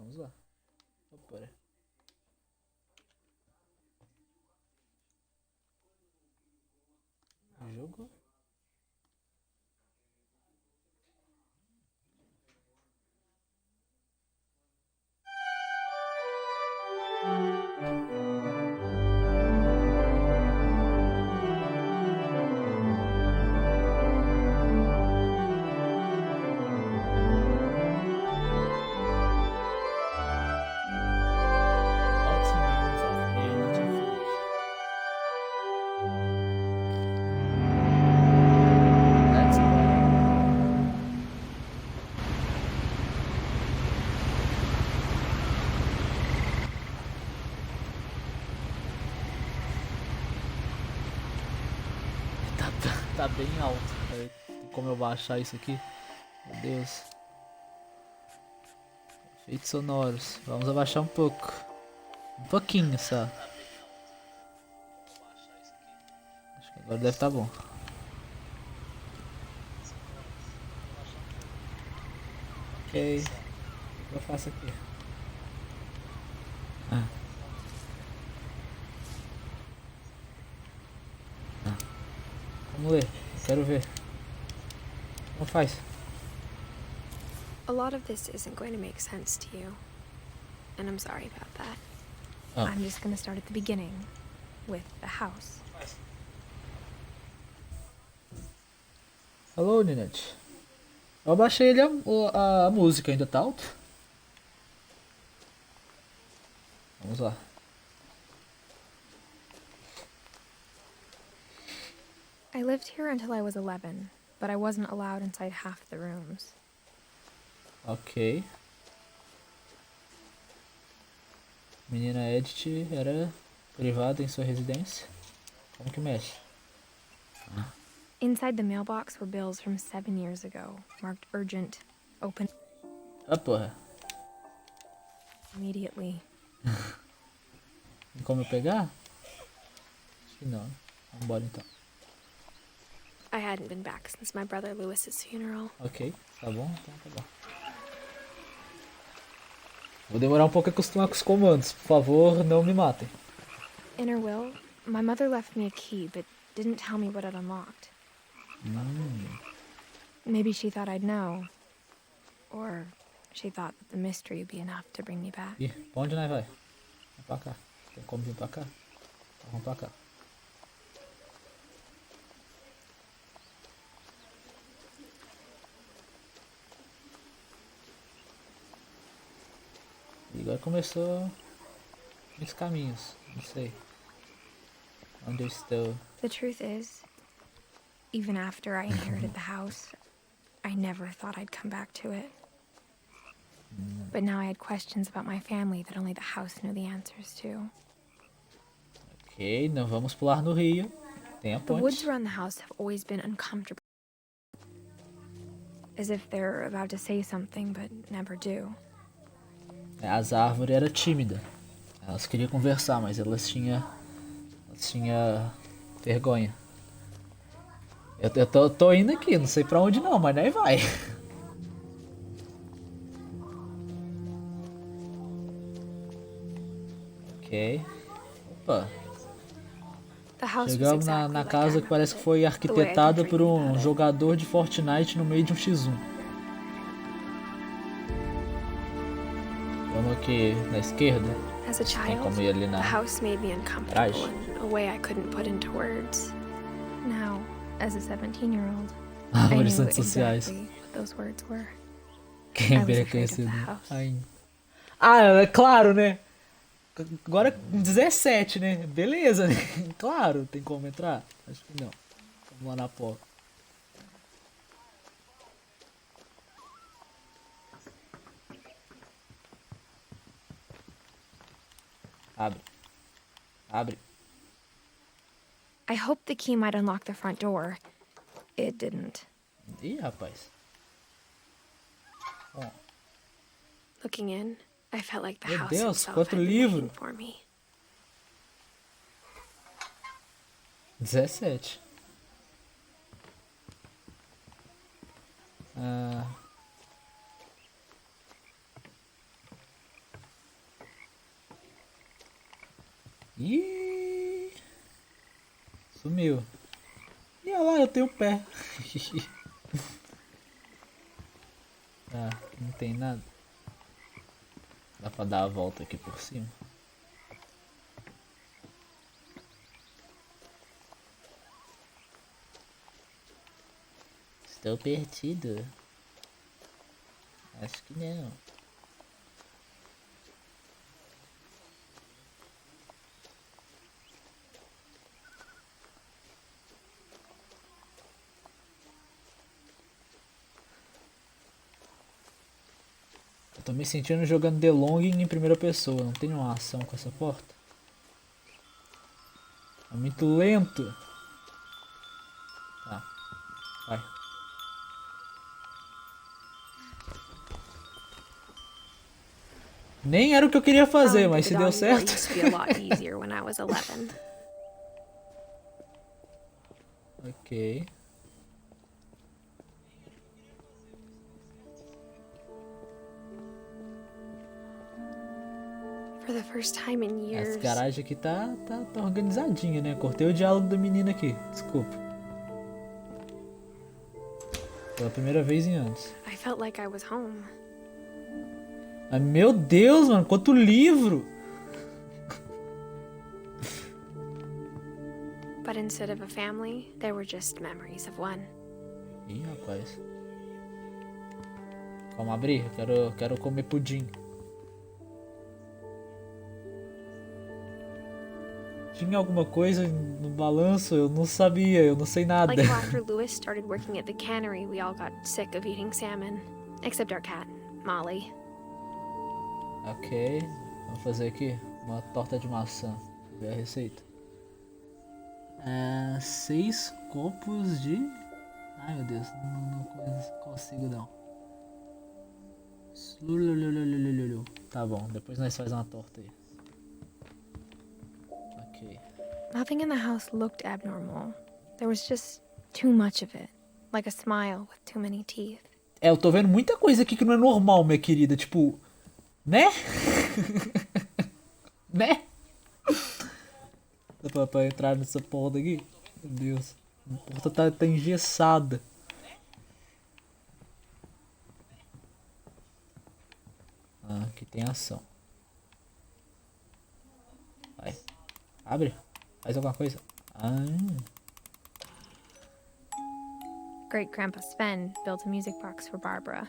Vamos lá. Opa. Jogo. Lots and games of Edith and Finch. Let's go. Tá bem alto. Tem como eu baixar isso aqui? Meu Deus. Efeitos sonoros. Vamos abaixar um pouco. Um pouquinho só. Acho que agora deve estar bom. Ok. O que eu faço aqui? Vamos ler. Quero ver. Como faz? A lot of this isn't going to make sense to you, and I'm sorry about that. Oh. I'm just going to start at the beginning, with the house. Alô, Ninete. Eu abaixei ele a música, ainda tá alto? Vamos lá. I lived here until I was 11, but I wasn't allowed inside half the rooms. Ok. Menina Edith era privada em sua residência. Como que mexe? Inside the mailbox were bills from 7 years ago, marked urgent, open Ah, porra. immediately. Tem como eu pegar? Acho que não. Vambora então. I hadn't been back since my brother Lewis's funeral. Ok, tá bom? Então tá bom. Vou demorar um pouco a acostumar com os comandos. Por favor, não me matem. In her will, my mother left me a key, but didn't tell me what it unlocked. Maybe she thought I'd know. Or she thought that the mystery would be enough to bring me back. Ih, pra onde nós vai? Vamos pra cá. Tem como vir pra cá? Então vamos pra cá. E agora começou os caminhos. Não sei. Onde eu estou? The truth is, even after I inherited the house, I never thought I'd come back to it. But now I had questions about my family that only the house knew the answers to. Ok, não vamos pular no rio. Tem a The woods ponte. around the house have always been uncomfortable. As if they're about to say something but never do. As árvores eram tímidas. Elas queriam conversar, mas elas tinham vergonha. Eu tô indo aqui, não sei pra onde não, mas nem vai. Ok. Opa. The house was Chegamos exactly na like casa I que parece que foi remembered, the way I'd been arquitetada por dreaming um about it. jogador de Fortnite no meio de um X1. Vamos aqui na esquerda. As a Tem child, como ir ali the na... house made me uncomfortable in a way I couldn't put into words. Now, as a 17-year-old, I knew árvores antissociais. exactly what those words were. Quem I was é afraid of conhecido? the house. Ah, é claro, né? Agora 17, né? Beleza, né? Claro, tem como entrar? Acho que não. Vamos lá na porta. Abre. Abre. I hoped the key might unlock the front door. It didn't. Ih, rapaz. Bom, Looking in, I felt like the Meu house Deus, itself quanto had been livro. waiting for me. 17. Ah. Ih! Sumiu. E olha lá, eu tenho o pé. Ah, não tem nada. Dá pra dar a volta aqui por cima. Estou perdido. Acho que não. Eu tô me sentindo jogando The Longing em primeira pessoa. Não tem uma ação com essa porta. É muito lento. Tá, vai. Nem era o que eu queria fazer, mas se deu certo. Used to be a lot easier when I was 11. Ok. For the first time in years. Essa garagem aqui tá organizadinha, né? Cortei o diálogo da menina aqui. Desculpa. Pela primeira vez em anos. I felt like I was home. Mas, meu Deus, mano, quanto livro! But instead of a family, there were just memories of one. Ih, rapaz. Vamos abrir? Eu quero comer pudim. Tinha alguma coisa no balanço? Eu não sabia, eu não sei nada. Like how after Lewis started working at the cannery, we all got sick of eating salmon. Except our cat, Molly. Ok, vamos fazer aqui uma torta de maçã. Ver a receita. 6 copos de... Ai meu Deus, não consigo não. Tá bom, depois nós fazemos uma torta aí. Ok. Nothing in the house looked abnormal. There was just too much of it. Like a smile with too many teeth. Eu tô vendo muita coisa aqui que não é normal, minha querida. Tipo... Né? Né? Dá pra entrar nessa porta aqui? Meu Deus. A porta tá engessada. Ah, aqui tem ação. Vai. Abre. Faz alguma coisa. Great Grandpa Sven built a music box for Barbara,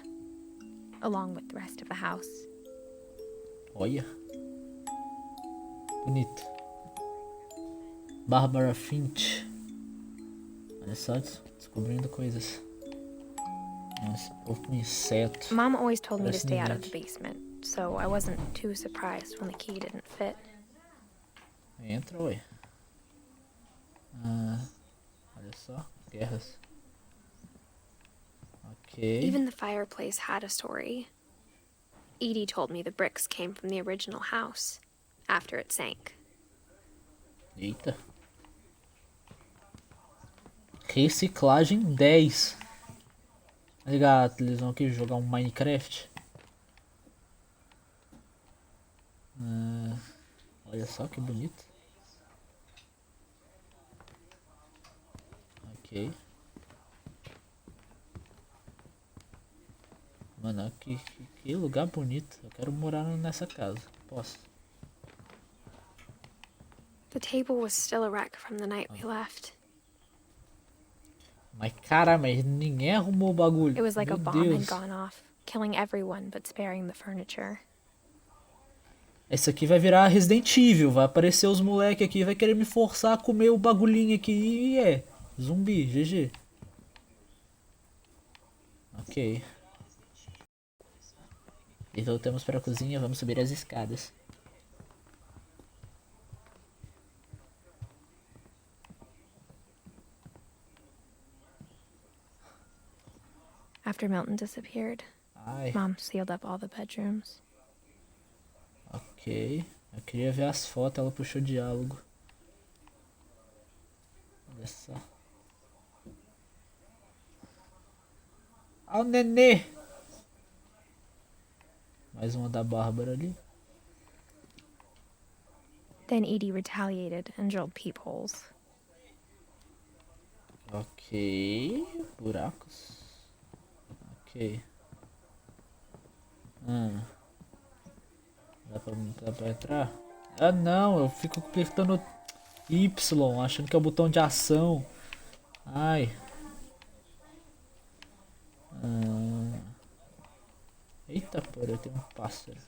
along with the rest of the house. Olha. Bonito. Barbara Finch. Olha só, descobrindo coisas. Nossa, pouco inseto. Mom always told me to Parece stay out of the ninguém. basement, so I wasn't too surprised when the key didn't fit. Entra, ué. Olha só, guerras. Ok. Even the fireplace had a story. Edie told me the bricks came from the original house, after it sank. Eita. Reciclagem 10. Ligar, eles vão aqui jogar um Minecraft. Olha só que bonito. Ok. Mano, que lugar bonito. Eu quero morar nessa casa. Posso? The table was still a wreck from the night we left. Mas caramba, mas ninguém arrumou o bagulho. It was like Meu a bomb Deus. had gone off, killing everyone but sparing the furniture. Esse aqui vai virar Resident Evil. Vai aparecer os moleque aqui. Vai querer me forçar a comer o bagulhinho aqui. E é. Zumbi, GG. Ok. E voltamos para a cozinha. Vamos subir as escadas. After Milton disappeared, Ai. Mom sealed up all the bedrooms. Ok. Eu queria ver as fotos. Ela puxou diálogo. Olha só. Olha o nenê. Mais uma da Bárbara ali. Then Edie retaliated and drilled peepholes. Ok. Buracos. Ok. Dá pra entrar? Ah não, eu fico apertando Y, achando que é o botão de ação. Ai. Eita porra, tem um pássaro.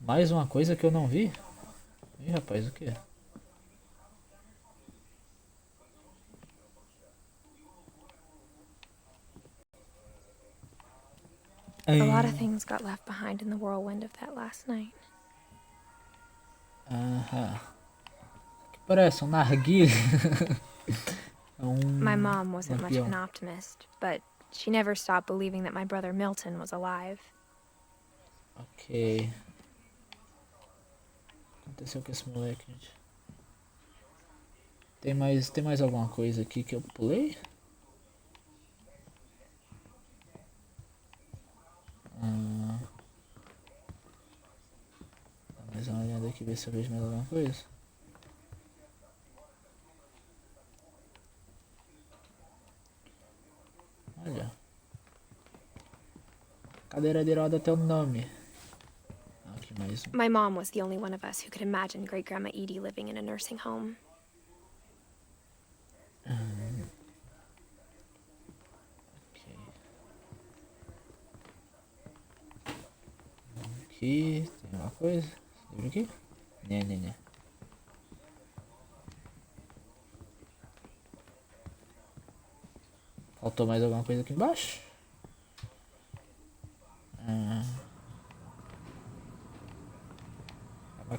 Mais uma coisa que eu não vi? Ih, rapaz, o que? A lot of things got left behind in the whirlwind of that last night. Aham. Que parece um narguilé. My mom wasn't much of lampião. an optimist, but she never stopped believing that my brother Milton was alive. Ok. O que aconteceu com esse moleque, gente? Tem mais alguma coisa aqui que eu pulei? Dá mais uma olhada aqui, ver se eu vejo mais alguma coisa. Olha. Cadeira de roda tem um nome. Aqui mais um. My mom was the only one of us who could imagine Great Grandma Edie living in a nursing home. Ok. Aqui tem alguma coisa? Esse livro aqui? Né. Faltou mais alguma coisa aqui embaixo?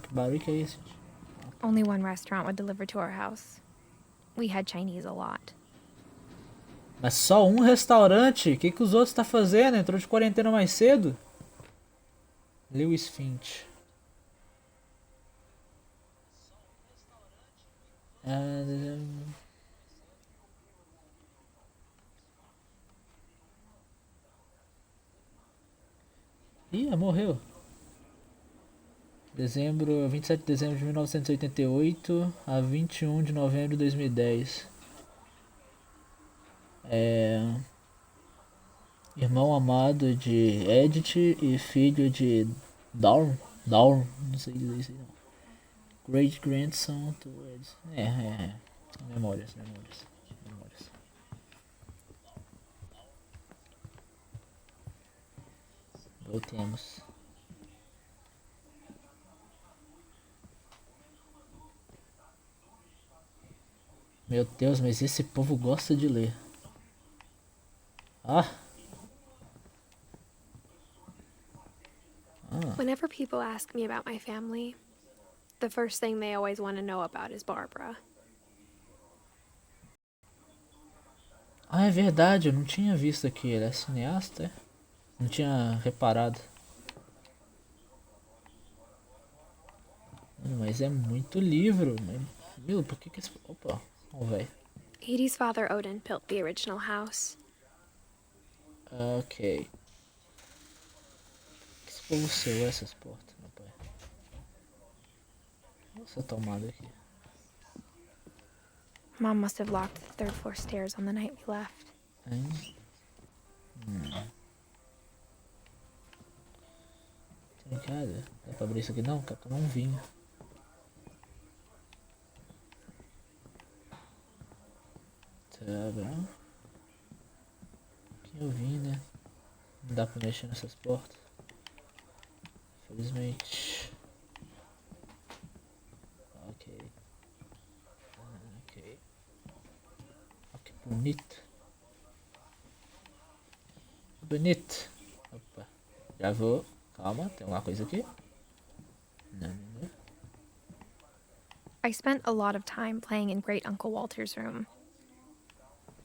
Que barulho que é esse? Only one restaurant would deliver to our house. We had Chinese a lot. Mas só um restaurante? O que os outros tá fazendo? Entrou de quarentena mais cedo? Lewis Finch. Ih, morreu. 27 de dezembro de 1988 a 21 de novembro de 2010. Irmão amado de Edith e filho de Dawn, não sei dizer isso aí não. Great grandson to Edith. Memórias. Voltemos. Meu Deus, mas esse povo gosta de ler. Whenever people ask me about my family, the first thing they always want to know about is Barbara. É verdade, eu não tinha visto aqui. Ele é cineasta, é? Não tinha reparado. Mas é muito livro. Meu, por que esse... Opa, vamos ver. Edie's father Odin built the original house. Ok. Esse povo selou essas portas, meu pai. Olha essa tomada aqui. Mom must have locked the third floor stairs on the night we left. Trancada? Dá pra abrir isso aqui não? Quer tomar um vinho. Tá bom. Aqui eu vim, né? Não dá pra mexer nessas portas. Infelizmente. Ok. Olha que bonito. Bonito. Opa. Já vou. Calma, tem alguma coisa aqui? Não. I spent a lot of time playing in Great Uncle Walter's room.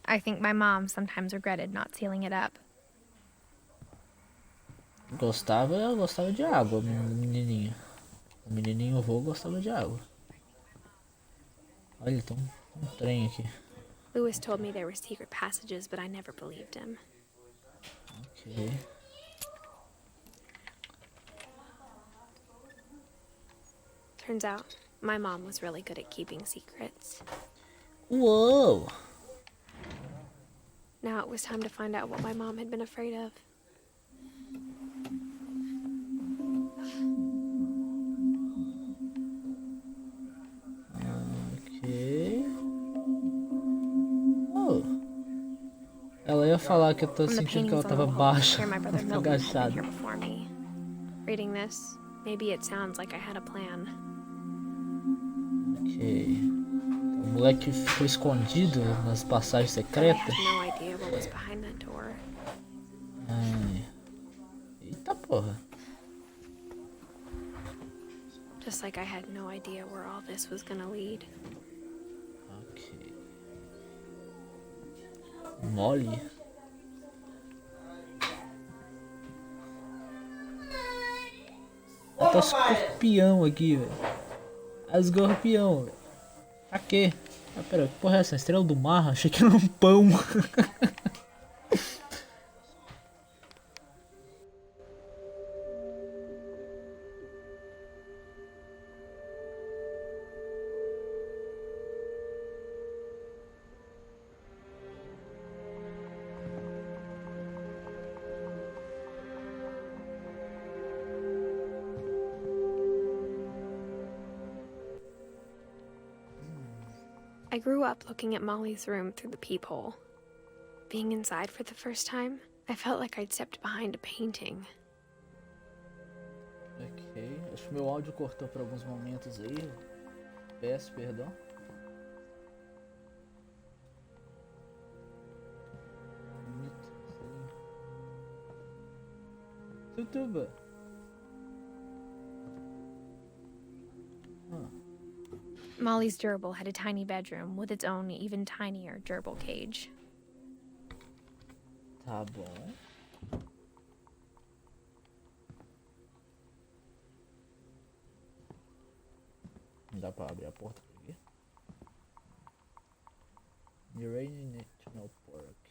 I think my mom sometimes regretted not sealing it up. Eu gostava de água, menininho. O menininho vô gostava de água. Olha, tem um trem aqui. Lewis told me there were secret passages, but I never believed him. Ok. Turns out, my mom was really good at keeping secrets. Uou! Now it was time to find out what my mom had been afraid of. Ok. Oh. Ela ia falar que eu tô From the sentindo que ela paintings on the tava wall, baixa, here my brother Milton had been agachada. here before me. Reading this, maybe it sounds like I had a plan. Ok. O moleque ficou escondido nas passagens But I secretas. had no idea what was behind that door. Ai. Eita porra. Just like I had no idea where all this was gonna lead. Ok. Mole. Tá escorpião aqui, velho. Escorpião, velho. Pra quê? Ah, pera, que porra é essa? Estrela do mar? Achei que era um pão. I grew up looking at Molly's room through the peephole. Being inside for the first time, I felt like I'd stepped behind a painting. Ok, acho que meu áudio cortou por alguns momentos aí. Peço perdão. Tutuba. Molly's gerbil had a tiny bedroom with its own even tinier gerbil cage. Tá bom. Não dá pra abrir a porta por aqui. Uranium no pork.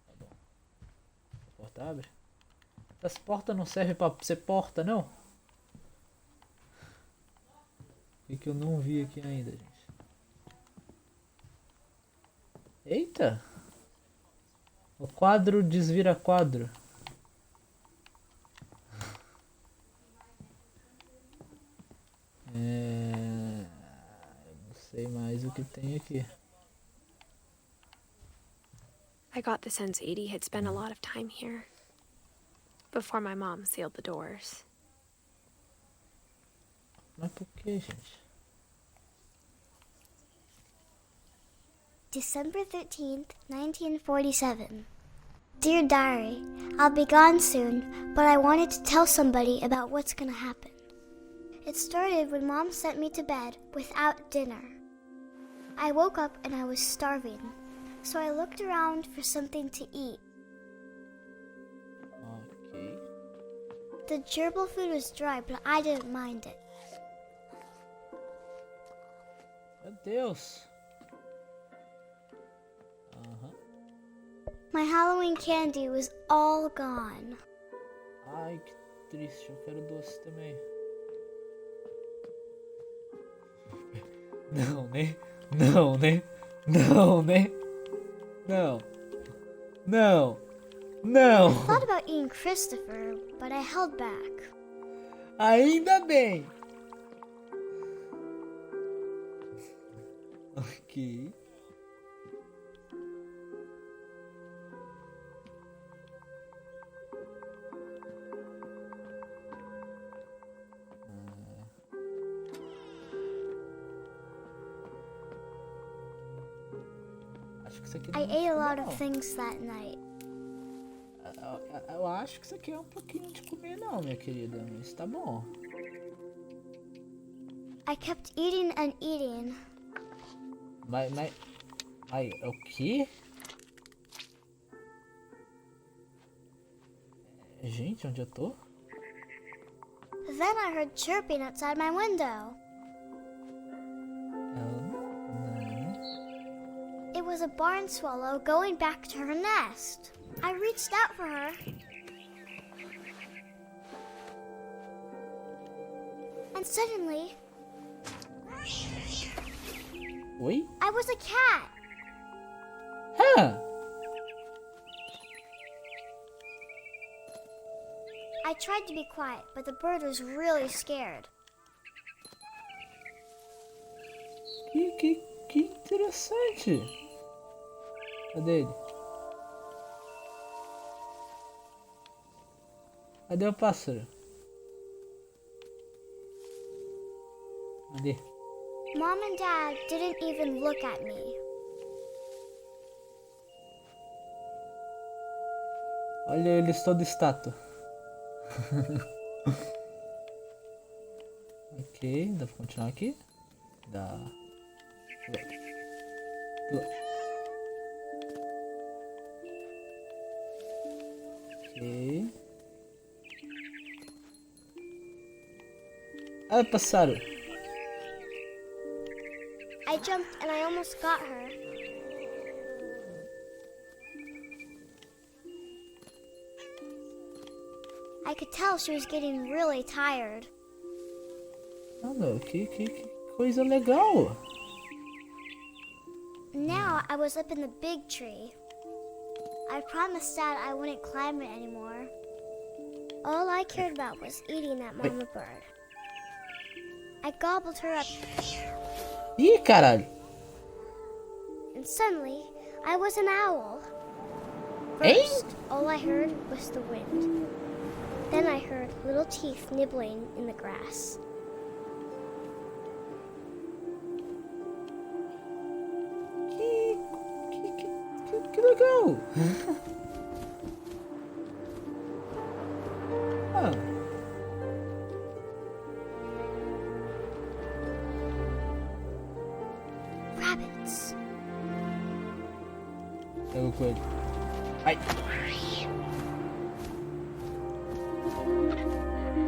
Tá bom. A porta abre? Essa porta não serve pra ser porta, não? O que eu não vi aqui ainda, gente? Eita! O quadro desvira quadro. Eu não sei mais o que tem aqui. I got the sense Edie had spent a lot of time here. Before my mom sealed the doors. Mas por que, gente? December 13th, 1947. Dear Diary, I'll be gone soon, but I wanted to tell somebody about what's gonna happen. It started when Mom sent me to bed without dinner. I woke up and I was starving, so I looked around for something to eat. Ok. The gerbil food was dry, but I didn't mind it. Meu Deus! Aham. My Halloween candy was all gone. Ai, que triste. Eu quero doce também. Não, né? Não, né? Não, né? Não. Não. Não. I thought about eating Christopher, but I held back. Ainda bem. Ok. Acho que isso aqui não I é ate a comida, lot não. of things that night. Eu acho que isso aqui é um pouquinho de comer não, minha querida. Mas tá bom. I kept eating and eating. Mas... Ai, o quê? Gente, onde eu tô? Then I heard chirping outside my window. It was a barn swallow going back to her nest. I reached out for her. And suddenly, Oi? I was a cat. Hã? I tried to be quiet, but the bird was really scared. Que interessante. Cadê ele? Cadê o pássaro? Cadê? Mom and Dad didn't even look at me. Olha eles todo estátua. Ok, dá pra continuar aqui? Dá. Ok. Ah, passaram. I jumped and I almost got her. I could tell she was getting really tired. Ah, meu, que coisa legal. Now I was up in the big tree. I promised Dad I wouldn't climb it anymore. All I cared about was eating that mama bird. I gobbled her up, Ih, caralho. and suddenly I was an owl. Hey? First, all I heard was the wind. Then I heard little teeth nibbling in the grass. Que legal. Ah. Rabbits. Pega o coelho. Ai.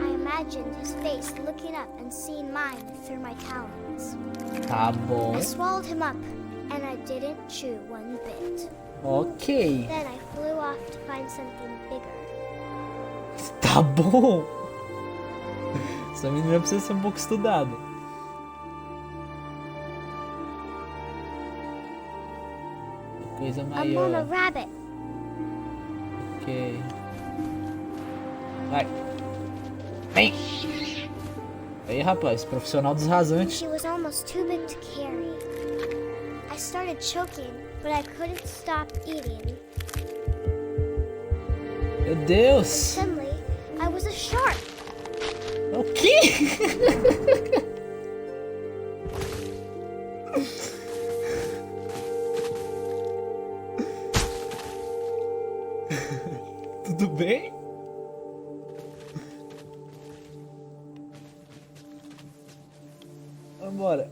I imagined his face looking up and seeing mine through my talons. Tá bom. I swallowed him up, and I didn't chew one bit. Ok. Then I flew off to find something bigger. Tá bom. Essa menina precisa ser um pouco estudada. Coisa A maior. mama rabbit. Ok. Vai. Vem. Aí, rapaz, profissional dos rasantes. She was almost too big to carry. I started choking, but I couldn't stop eating. Meu Deus. Suddenly, I was a shark. O quê? Tudo bem? Vambora.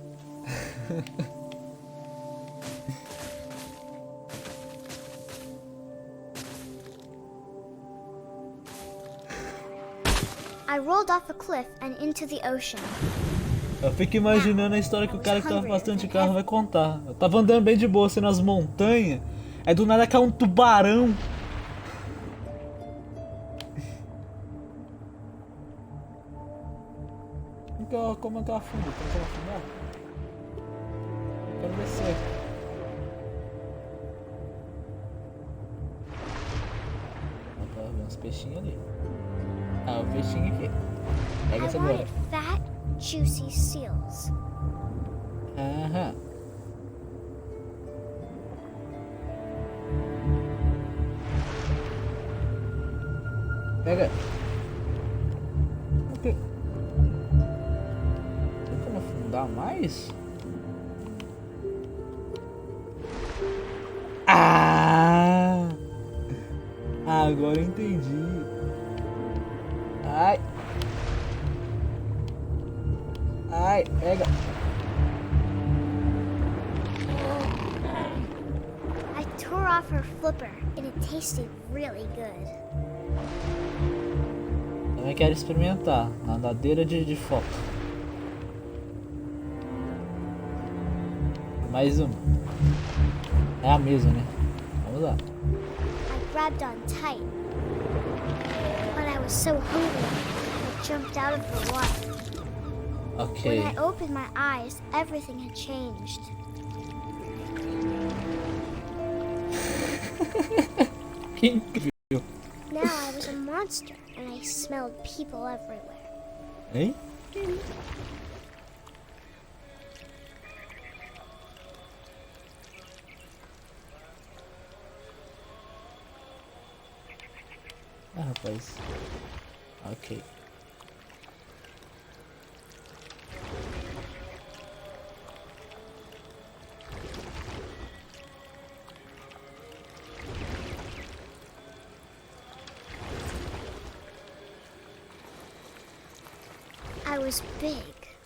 I rolled off a cliff and into the ocean. Eu fico imaginando a história que o cara que tava bastante de carro vai contar. Eu tava andando bem de boa assim nas montanhas, aí do nada caiu um tubarão. Como é que eu afundo? Como que eu vou afundar? Eu quero descer. Ó, tá vendo uns peixinhos ali. Ah, o peixinho aqui. Pega I essa agora. wanted fat, juicy seals. Aham. Pega. Ok. Tem como afundar mais? Ah! Agora eu entendi. Ai. Ai, pega. I tore off her flipper, and it tasted really good. Também quero experimentar. Nadadeira de foto. Mais uma. É a mesma, né? Vamos lá. I grabbed on tight, but I was so hungry, I jumped out of the water. Ok. When I opened my eyes, everything had changed. Que incrível. Now I was a monster, and I smelled people everywhere. Hein? Ah, rapaz. Ok. I was big,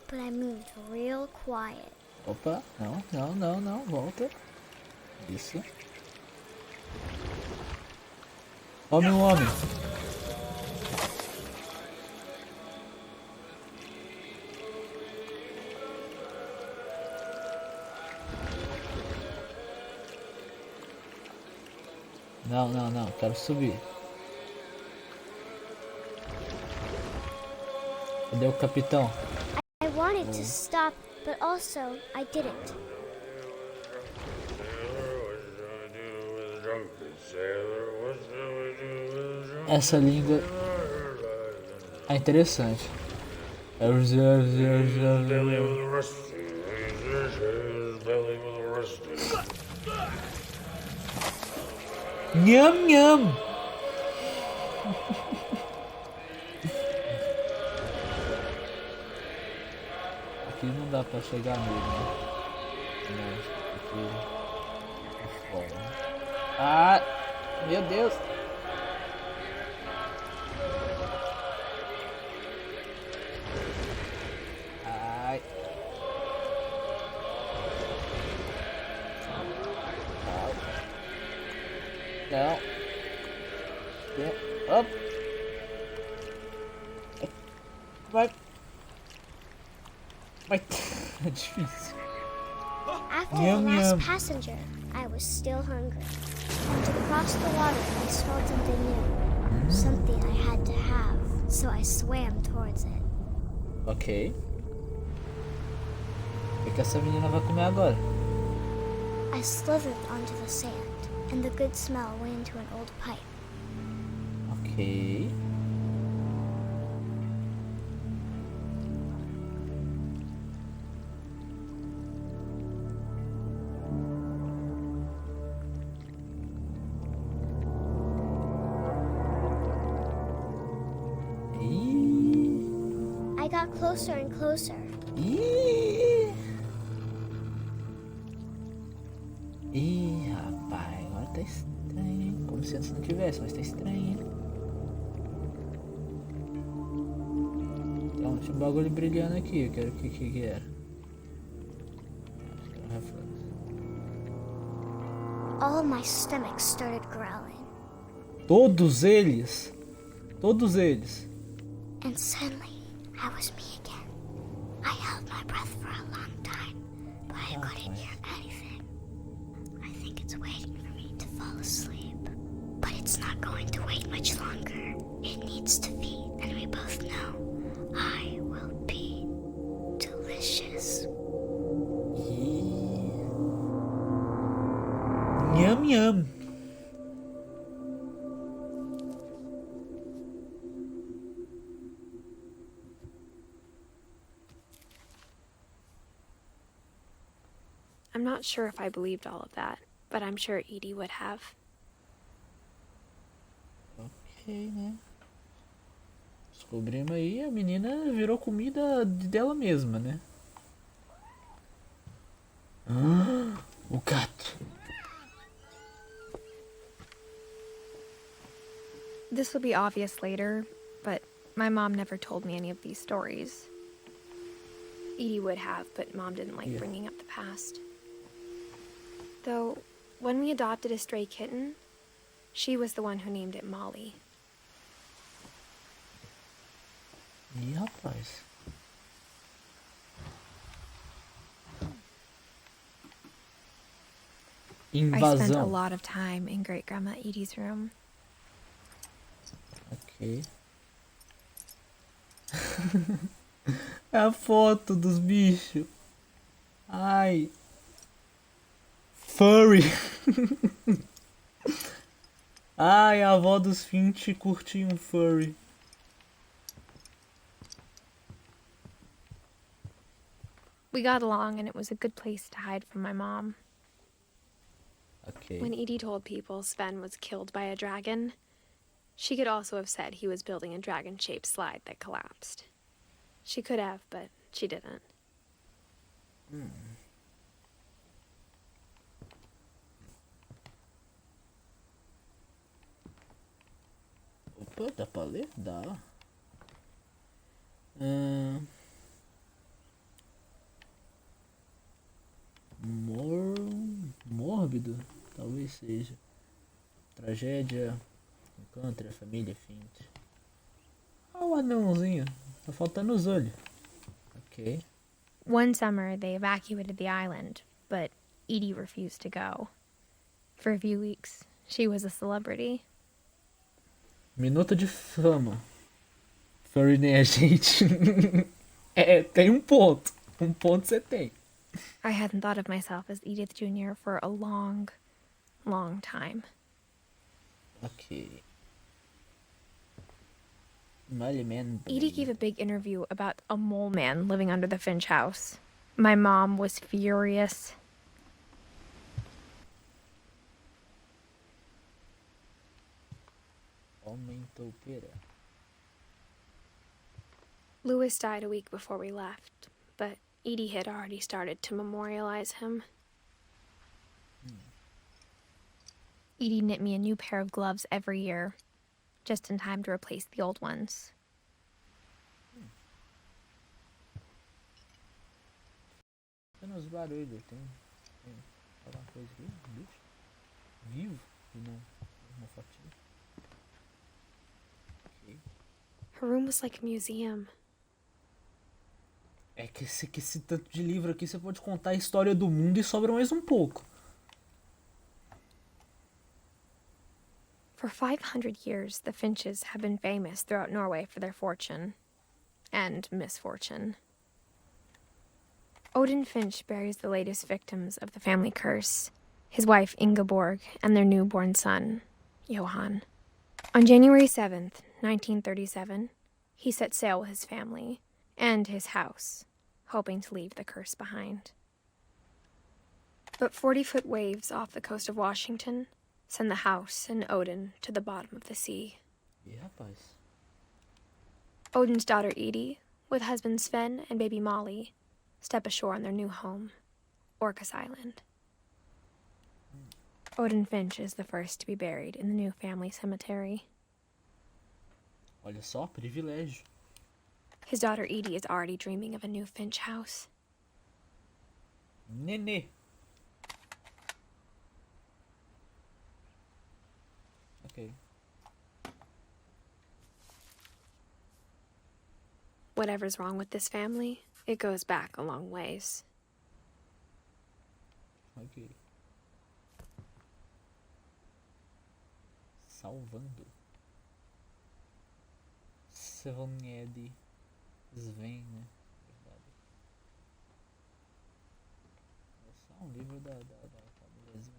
but I moved real quiet. Opa, não, não, não, não, volta. Isso. Homem, um homem. Não, não, não, quero subir. Cadê o capitão? I wanted to stop, but also I didn't. Essa língua é interessante. Nham, nham. Aqui não dá pra chegar nele, né? Não, aqui é fora. Ah, meu Deus. Ai. Não. Up. Vai. Vai. É difícil. After Yum, the last yum. passenger, I was still hungry. And to cross the water, I smelled something new. Something I had to have, so I swam towards it. Ok. O que essa menina vai comer agora? I slithered onto the sand, and the good smell went into an old pipe. Ok. I got closer and closer. Ih! Ih, rapaz, agora tá estranho, hein? Como se antes não tivesse, mas tá estranho, hein? Então, tinha um bagulho brilhando aqui, eu quero o que era. Acho que era um reflexo. All my stomach started growling. Todos eles! Todos eles! And suddenly, I was me again. I held my breath for a long time, but I couldn't hear anything. I think it's waiting for me to fall asleep. But it's not going to wait much longer. It needs to feed, and we both know I will be delicious. Nham, nham! I'm not sure if I believed all of that, but I'm sure Edie would have. Ok, né? Descobrimos aí, a menina virou comida dela mesma, né? Ah, o gato. This will be obvious later, but my mom never told me any of these stories. Edie would have, but Mom didn't like bringing up the past. Though, when we adopted a stray kitten, she was the one who named it Molly. Ih, rapaz. I spent a Invasão. lot of time in Great Grandma Edie's room. Ok. É a foto dos bichos. Ai. Furry. Ai, a avó dos Finch curtia um furry. We got along, and it was a good place to hide from my mom. Ok. When Edie told people Sven was killed by a dragon, she could also have said he was building a dragon-shaped slide that collapsed. She could have, but she didn't. Opa, dá pra ler? Dá. Mórbido? Talvez seja. Tragédia. Encontre a família Finch. Ah, o anãozinho. Tá faltando os olhos. Ok. One summer, they evacuated the island, but Edie refused to go. For a few weeks, she was a celebrity. Minuto de fama. Furry nem a gente. É, tem um ponto. Um ponto você tem. I hadn't thought of myself as Edith Jr. for a long, long time. Ok. I-am-brin. Edie gave a big interview about a mole man living under the Finch house. My mom was furious. Homem toupeira. Louis died a week before we left, but Edie had already started to memorialize him. Edie knit me a new pair of gloves every year, just in time to replace the old ones. Tem uns barulhos, tem alguma coisa aqui, bicho? Vivo? E não, uma fotinha. Ok. Her room was like a museum. É que esse tanto de livro aqui você pode contar a história do mundo e sobra mais um pouco. For 500 years, the Finches have been famous throughout Norway for their fortune and misfortune. Odin Finch buries the latest victims of the family curse, his wife Ingeborg and their newborn son, Johan. On January 7th, 1937, he set sail with his family and his house, hoping to leave the curse behind. But 40-foot waves off the coast of Washington send the house and Odin to the bottom of the sea. Ih, rapaz. Odin's daughter Edie, with husband Sven and baby Molly, step ashore on their new home, Orcas Island. Odin Finch is the first to be buried in the new family cemetery. Olha só, privilégio. His daughter Edie is already dreaming of a new Finch house. Nenê. Ok. Whatever's wrong with this family, it goes back a long ways. Ok. Salvando. Svoned. Sven, né? Verdade. É só um livro da famíliazinha.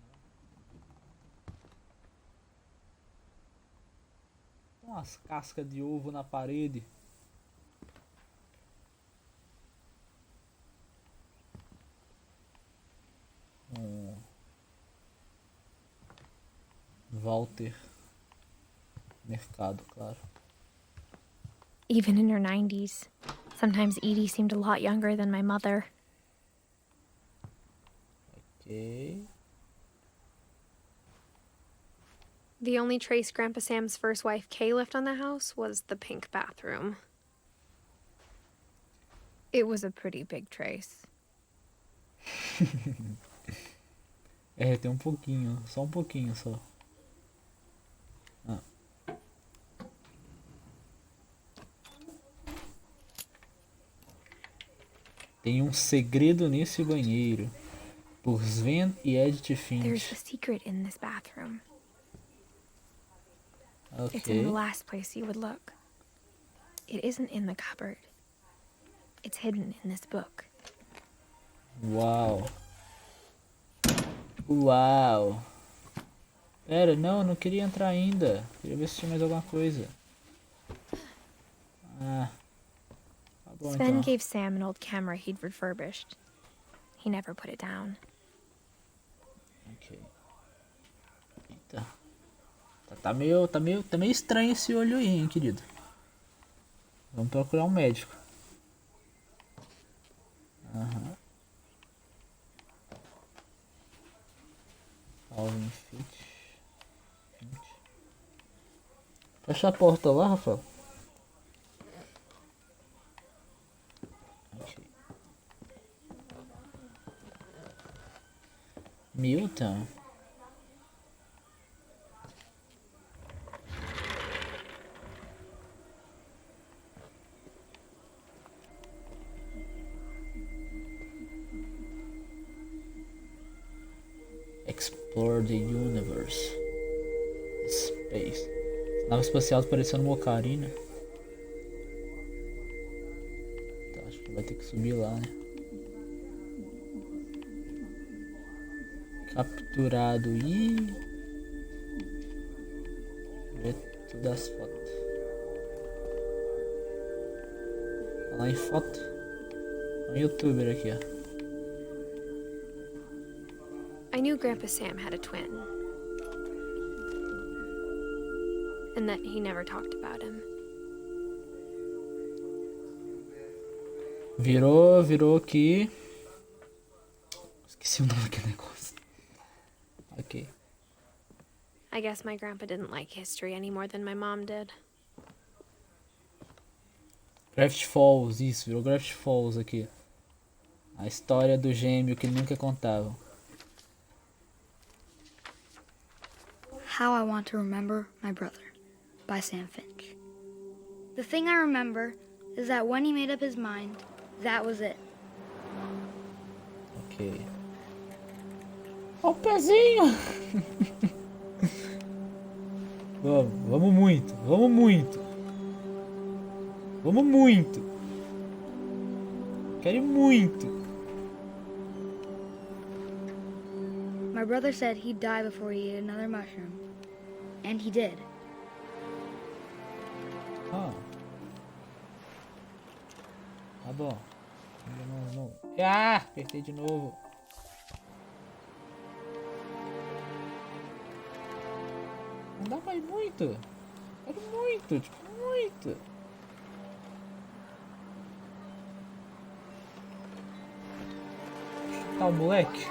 Tem umas cascas de ovo na parede. Walter. Mercado, claro. Even in her 90s, sometimes Edie seemed a lot younger than my mother. Ok. The only trace Grandpa Sam's first wife, Kay, left on the house was the pink bathroom. It was a pretty big trace. É, tem um pouquinho. Só um pouquinho só. Ah. Tem um segredo nesse banheiro. Por Sven e Edith Finch. There's a secret in this bathroom. It's Ok. in the last place you would look. It isn't in the cupboard. It's hidden in this book. Uau. Uau. Pera, não, eu não queria entrar ainda. Queria ver se tinha mais alguma coisa. Ah. Tá bom, Sven então. gave Sam an old camera he'd refurbished. He never put it down. Ok. Eita. Tá meio estranho esse olho aí, hein, querido. Vamos procurar um médico. Aham. Finch. Fecha a porta lá, Rafael. Ok. MUITA. Explore the universe. Space. Nave espacial parecendo uma ocarina. Tá, acho que vai ter que subir lá, né? Capturado. Ih. Ver todas as fotos. Falar em foto. Um youtuber aqui, ó. I knew Grandpa Sam had a twin. And that he never talked about him. Virou aqui. Esqueci o nome daquele negócio. Ok. I guess my grandpa didn't like history any more than my mom did. Gravity Falls, isso, virou Gravity Falls aqui. A história do gêmeo que nunca contavam. How I Want to Remember My Brother by Sam Finch. The thing I remember is that when he made up his mind, that was it. Ok. Ó o pezinho! Vamos muito, vamos muito. Vamos muito. Quero ir muito. My brother said he'd die before he ate another mushroom. And he did. Ah. Tá bom. Não. Ah! Apertei de novo. Não dá pra ir muito. Quero muito, tipo, muito. Tá o moleque.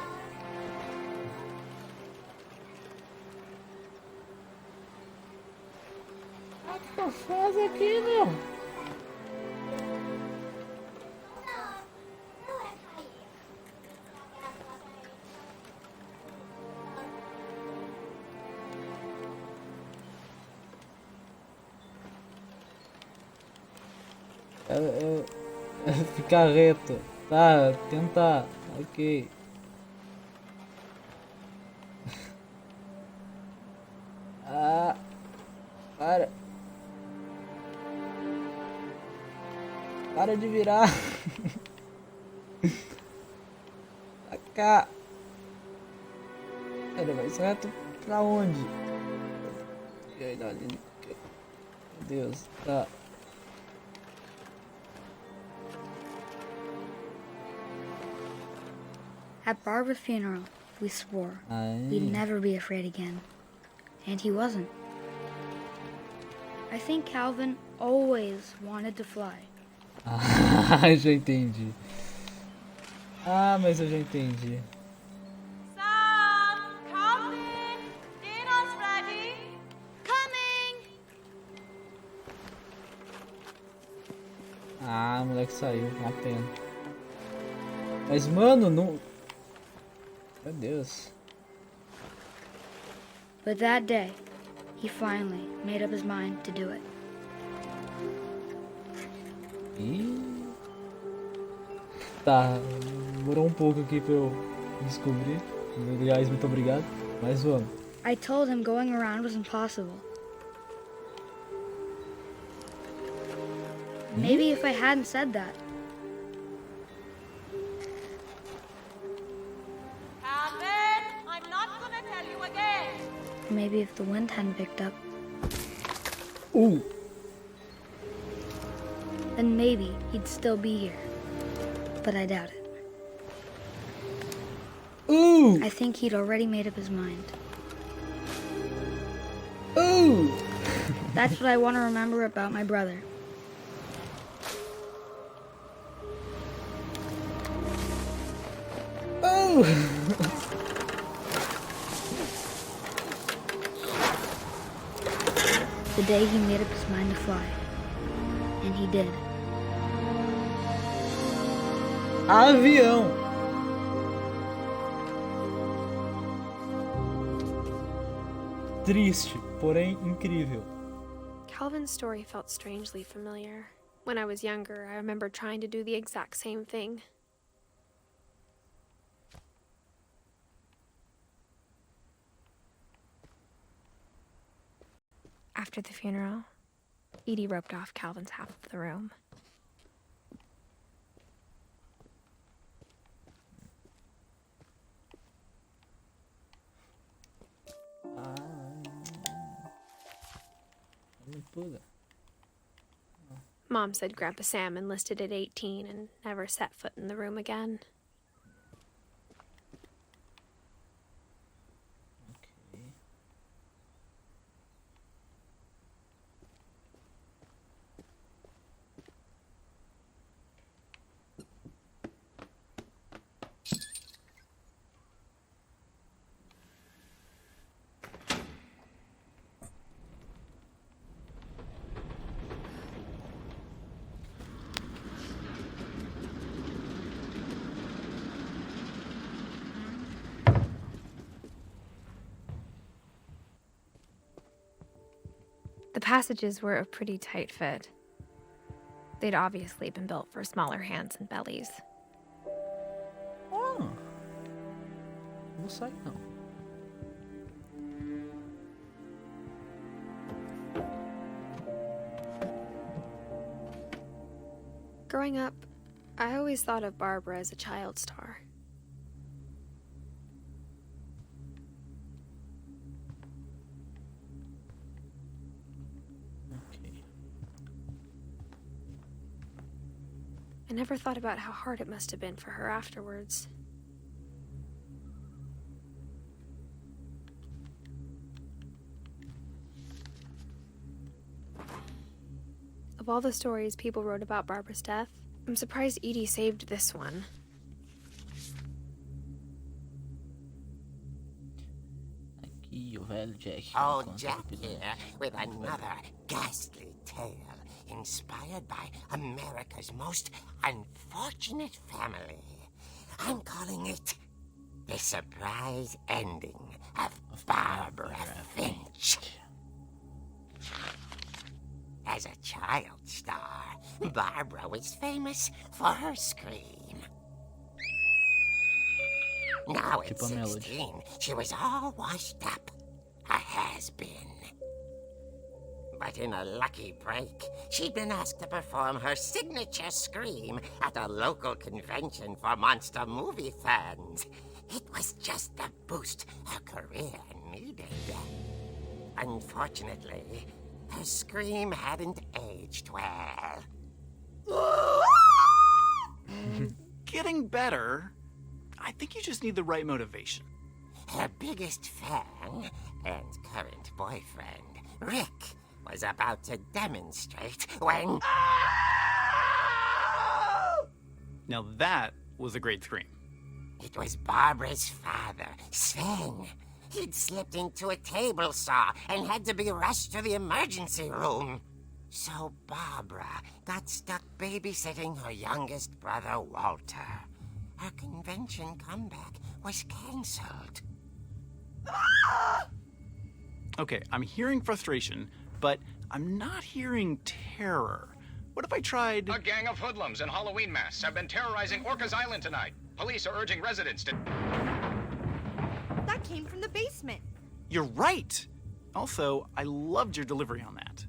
Ah, que eu faço aqui, meu? Ficar reto. Tá, tentar. Ok. Ah, para. Para de virar. Pra cá. Ele vai reto pra onde? Meu Deus, tá. At Barbara's funeral, we swore Aí. we'd never be afraid again. And he wasn't. I think Calvin always wanted to fly. Ah, já entendi. Ah, mas eu já entendi. Sam, come in. Dinner's ready. Coming. Ah, o moleque saiu, uma pena. Mas, mano, não... Meu Deus. But that day, he finally made up his mind to do it. Ih. Tá, demorou um pouco aqui pra eu descobrir. Aliás, muito obrigado. Mas vamos. I told him going around was impossible. Maybe if I hadn't said that, Maybe if the wind hadn't picked up, Ooh. then maybe he'd still be here. But I doubt it. Ooh. I think he'd already made up his mind. Ooh. That's what I want to remember about my brother. Ooh. The day he made up his mind to fly. And he did. Avião. Triste, porém incrível. Calvin's story felt strangely familiar. When I was younger, I remember trying to do the exact same thing. After the funeral, Edie roped off Calvin's half of the room. Mom said Grandpa Sam enlisted at 18 and never set foot in the room again. Okay. The passages were a pretty tight fit. They'd obviously been built for smaller hands and bellies. Oh. Não sai não. Growing up, I always thought of Barbara as a child star. Okay. I never thought about how hard it must have been for her afterwards. Of all the stories people wrote about Barbara's death, I'm surprised Edie saved this one. Aqui o velho Jack. Oh, conta Jack rapidamente. here with another ghastly tale inspired by America's most unfortunate family. I'm calling it The Surprise Ending of Barbara Finch. As a child star, Barbara was famous for her scream. Now at Tipo a Melody. 16, she was all washed up. A has-been. But in a lucky break, she'd been asked to perform her signature scream at a local convention for monster movie fans. It was just the boost her career needed. Unfortunately, her scream hadn't aged well. Getting better. I think you just need the right motivation. Her biggest fan and current boyfriend, Rick, was about to demonstrate when... Now that was a great scream. It was Barbara's father, Sven. He'd slipped into a table saw and had to be rushed to the emergency room. So Barbara got stuck babysitting her youngest brother, Walter. Her convention comeback was cancelled. Okay, I'm hearing frustration, but I'm not hearing terror. What if I tried... A gang of hoodlums in Halloween masks have been terrorizing Orcas Island tonight. Police are urging residents to... That came from the basement. You're right! Also, I loved your delivery on that.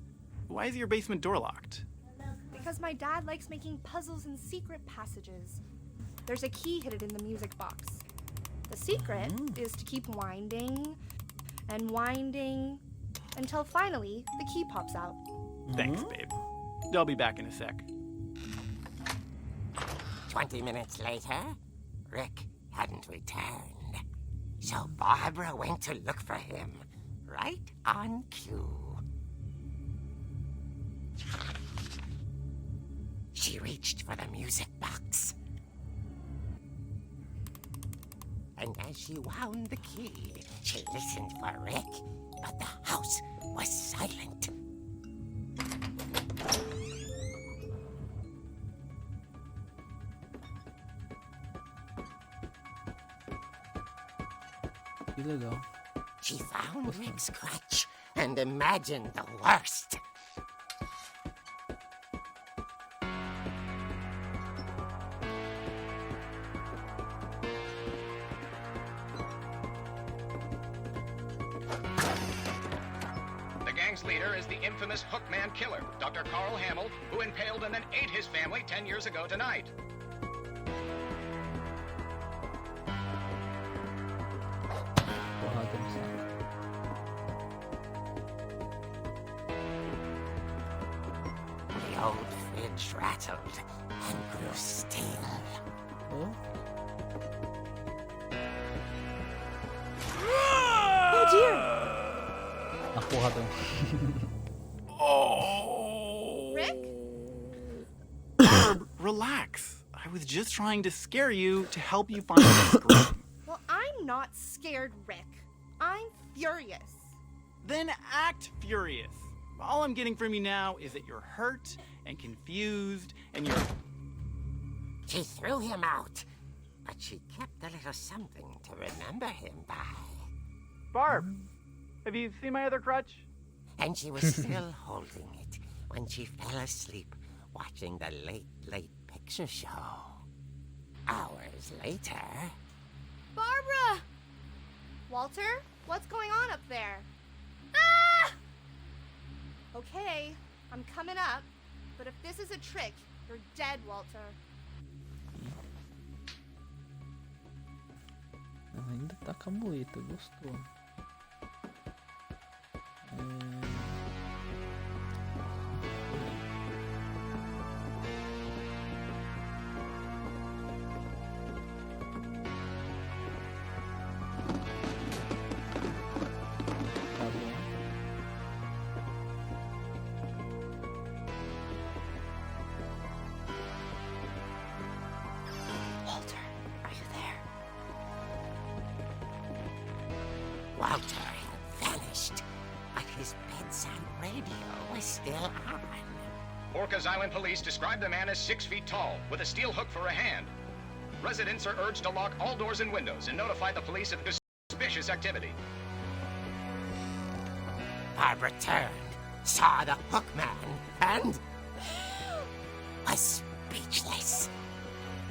Why is your basement door locked? Because my dad likes making puzzles and secret passages. There's a key hidden in the music box. The secret is to keep winding and winding until finally the key pops out. Thanks, babe. I'll be back in a sec. 20 minutes later, Rick hadn't returned. So Barbara went to look for him, right on cue. She reached for the music box. And as she wound the key, she listened for Rick, but the house was silent. Que legal. She found Rick's crutch and imagined the worst. The gang's leader is the infamous Hookman killer, Dr. Carl Hamill, who impaled and then ate his family 10 years ago tonight. Porrada no saco. The old fridge rattled and grew still. Oh. Oh dear! A porradão. Rick? Relax. I was just trying to scare you to help you find the scream. Well, I'm not scared, Rick. I'm furious. Then act furious. All I'm getting from you now is that you're hurt and confused and you're... She threw him out, but she kept a little something to remember him by. Barb, have you seen my other crutch? And she was still holding it when she fell asleep watching the late picture show. Hours later... Barbara! Walter, what's going on up there? Ah! Okay, I'm coming up, but if this is a trick, you're dead, Walter. Ela ainda tá com a MUITA, gostou. Tá bom. Walter, are you there? Walter had vanished, but his bedside radio was still on. Orcas Island police describe the man as 6 feet tall, with a steel hook for a hand. Residents are urged to lock all doors and windows and notify the police of suspicious activity. Barbara turned, saw the hook man, and was speechless.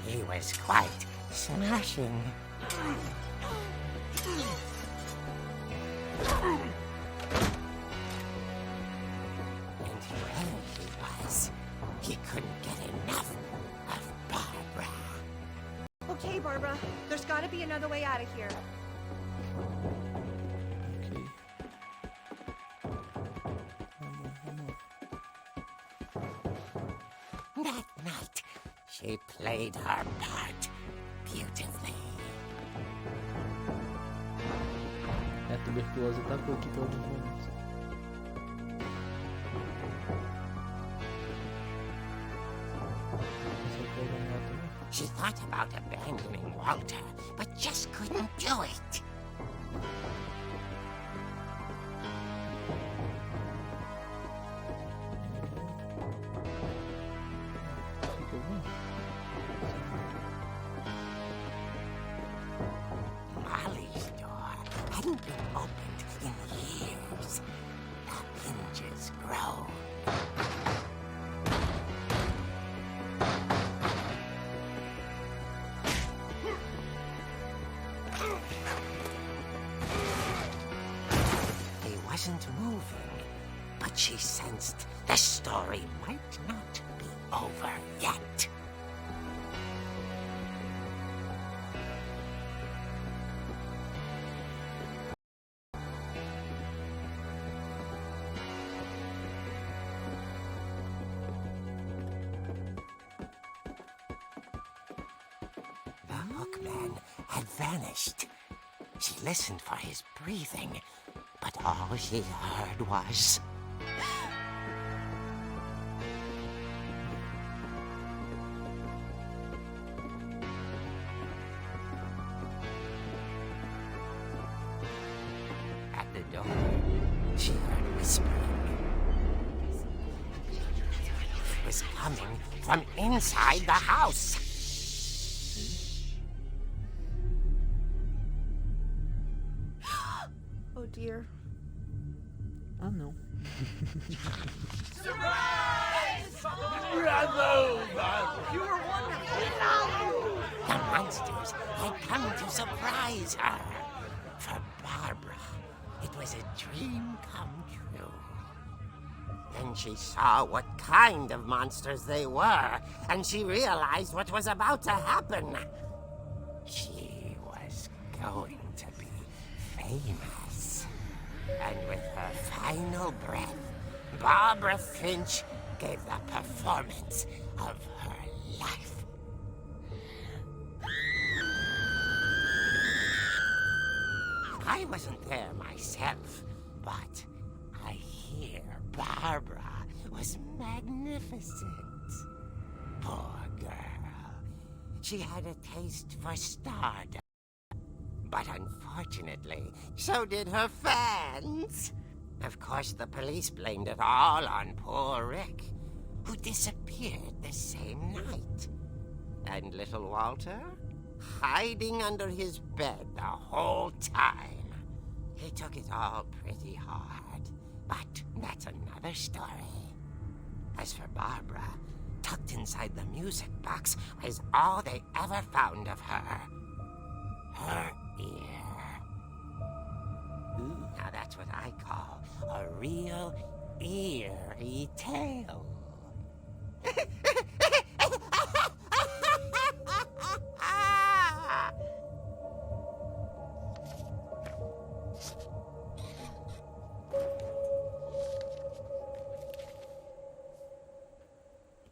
He was quite smashing. And wherever he was, he couldn't get enough of Barbara. Okay, Barbara, there's gotta be another way out of here. Ok. Vamos. That night, she played her part beautifully. A tuberculose atacou aqui por alguns momentos. She thought about abandoning Walter, but just couldn't do it. Molly's door hadn't been opened in years. The hinges groaned. He wasn't moving, but she sensed the story might not be over yet. vanished. She listened for his breathing, but all she heard was... At the door, she heard whispering. It was coming from inside the house. Oh dear. Ah, não. The monsters had come to surprise her. For Barbara, it was a dream come true. Then she saw what kind of monsters they were, and she realized what was about to happen. She was going to be famous. And with her final breath, Barbara Finch gave the performance of her life. I wasn't there myself, but I hear Barbara was magnificent. Poor girl. She had a taste for stardom. But unfortunately, so did her fans. Of course, the police blamed it all on poor Rick, who disappeared the same night. And little Walter? Hiding under his bed the whole time. He took it all pretty hard, but that's another story. As for Barbara, tucked inside the music box was all they ever found of her. Her ear. Ooh, now that's what I call a real eerie tale.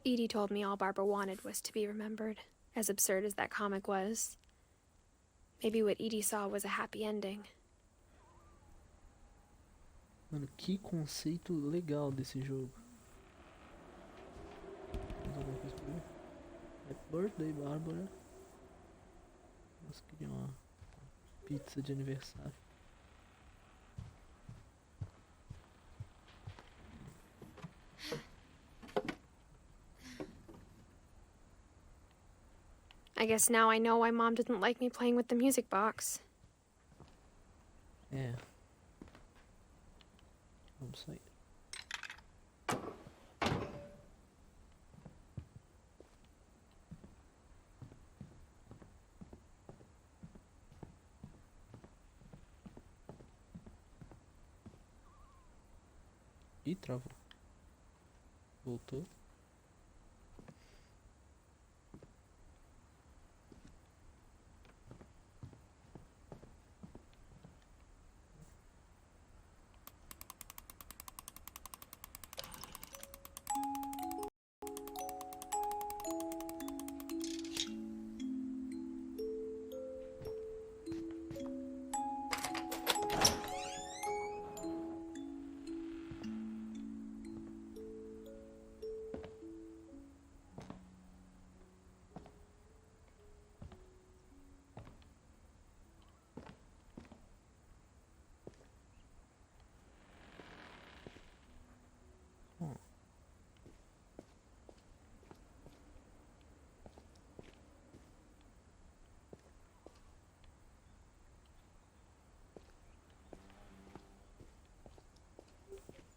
Edie told me all Barbara wanted was to be remembered, as absurd as that comic was. Maybe what Edie saw was a happy ending. Mano, que conceito legal desse jogo. Mais alguma coisa pra ver? Happy birthday, Bárbara. Nossa, queria uma pizza de aniversário. I guess now I know why Mom didn't like me playing with the music box. É. Vamos sair. Ih, travou. Voltou.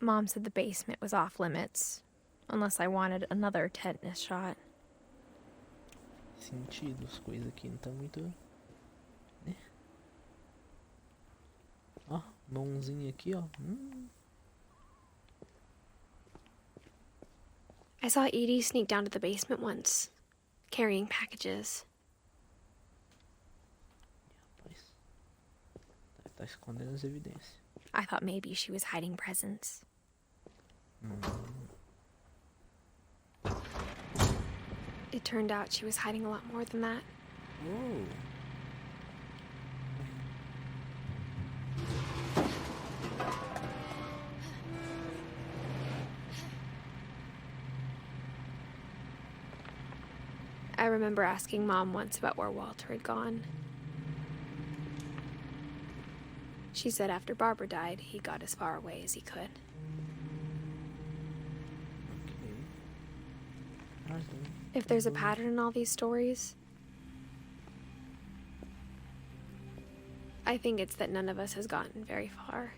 Mom said the basement was off limits, unless I wanted another tetanus shot. Sentido, as coisas aqui não tá muito, né? Ó, mãozinha aqui, ó. I saw Edie sneak down to the basement once, carrying packages. Rapaz, tá escondendo as evidências. I thought maybe she was hiding presents. It turned out she was hiding a lot more than that. Oh. I remember asking Mom once about where Walter had gone. She said after Barbara died, he got as far away as he could. If there's a pattern in all these stories, I think it's that none of us has gotten very far.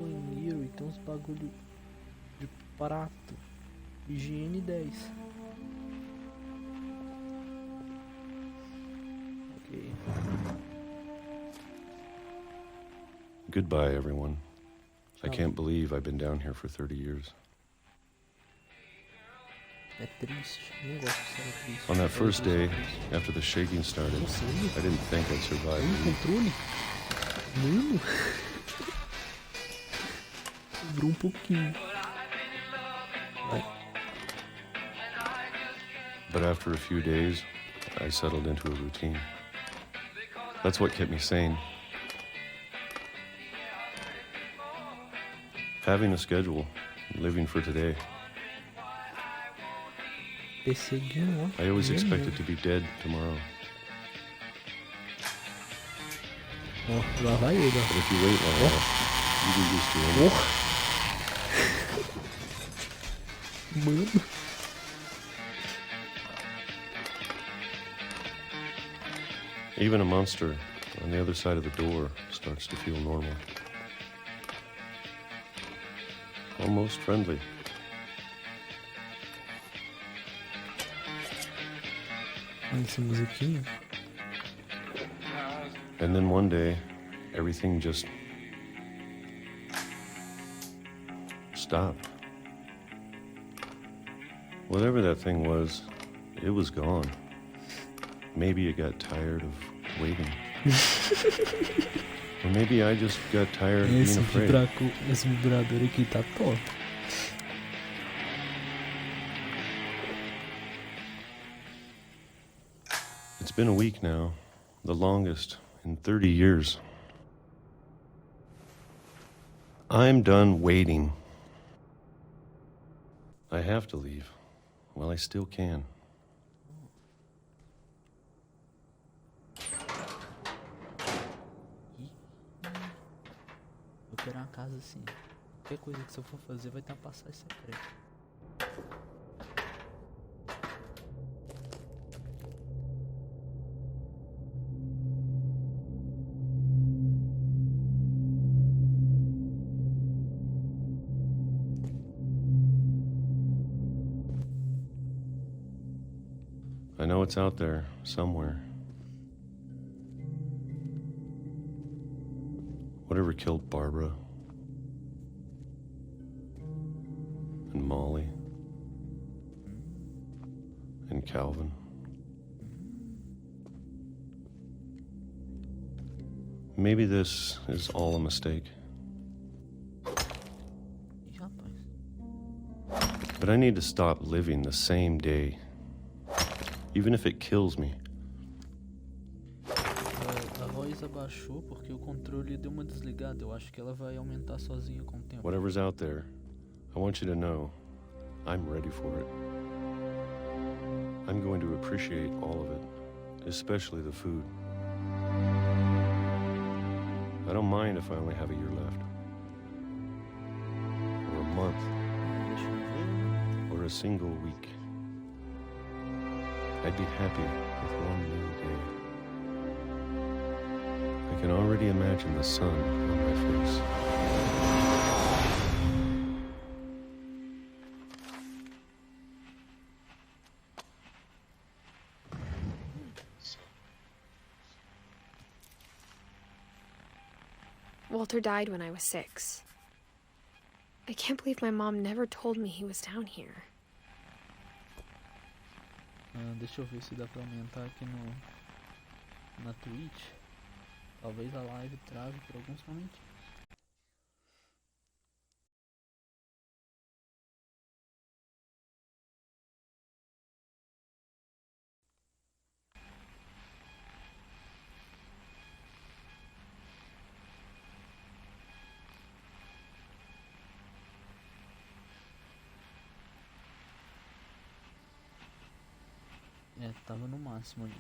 Banheiro e tem uns bagulho de prato. Higiene 10. Ok. Goodbye, everyone. I can't believe I've been down here for 30 years. É triste. Não gosto de ser triste. On that first day, after the shaking started, I didn't think I'd survive. Controle? Mano. Quebrou pouquinho. Vai. But after a few days, I settled into a routine. That's what kept me sane. Having a schedule, living for today. I always expected to be dead tomorrow. Ó, lá vai ele, ó. But if you wait long enough, you get used to it. Mano. Even a monster on the other side of the door starts to feel normal. Almost friendly. Essa musiquinha. And then one day, everything just stopped. Whatever that thing was, it was gone. Maybe it got tired of waiting. Or maybe I just got tired of being afraid. Esse vibrador aqui tá top. It's been a week now, the longest in 30 years. I'm done waiting. I have to leave. Well, I still can. Eu quero uma casa assim. Qualquer coisa que eu for fazer vai ter uma passagem secreta. I know it's out there somewhere. Whatever killed Barbara and Molly and Calvin. Maybe this is all a mistake. But I need to stop living the same day, even if it kills me. A voz abaixou porque o controle deu uma desligada. Eu acho que ela vai aumentar sozinha com o tempo. Whatever's out there, I want you to know I'm ready for it. I'm going to appreciate all of it, especially the food. I don't mind if I only have a year left, or a month, or a single week. I'd be happy with one new day. I can already imagine the sun on my face. Walter died when I was 6. I can't believe my mom never told me he was down here. Deixa eu ver se dá pra aumentar aqui na Twitch. Talvez a live trave por alguns momentos. É, tava no máximo ali.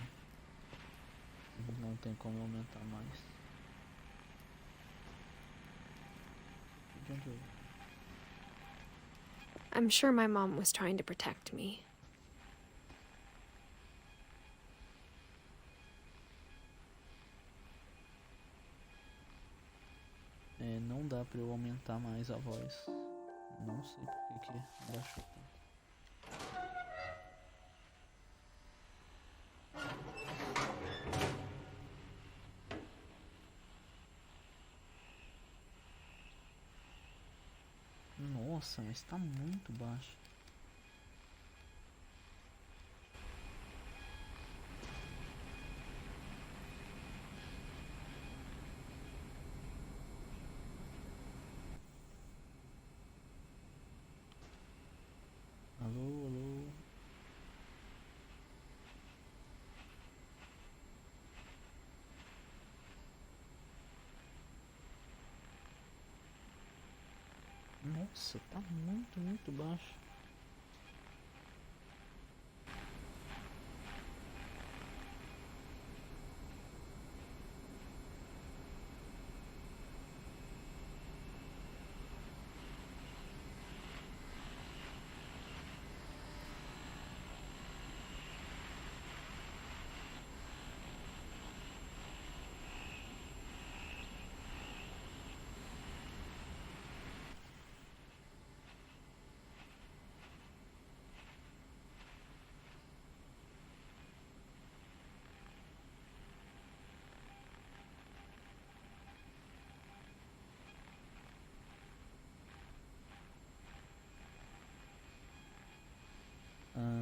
Não tem como aumentar mais. De onde eu... I'm sure my mom was trying to protect me. É, não dá pra eu aumentar mais a voz. Não sei por que baixou tanto. Nossa, mas tá muito baixo. Alô, alô. Nossa, tá muito baixo.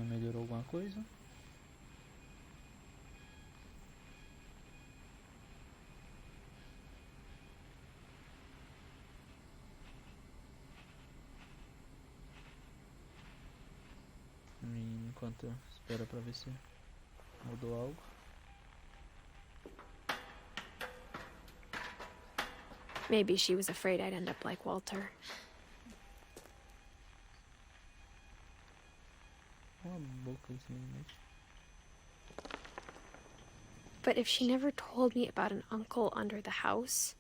Melhorou alguma coisa? Enquanto eu espero pra ver se mudou algo. Maybe she was afraid I'd end up like Walter. Uma bocazinha, né? But if she never told me about an uncle under the house...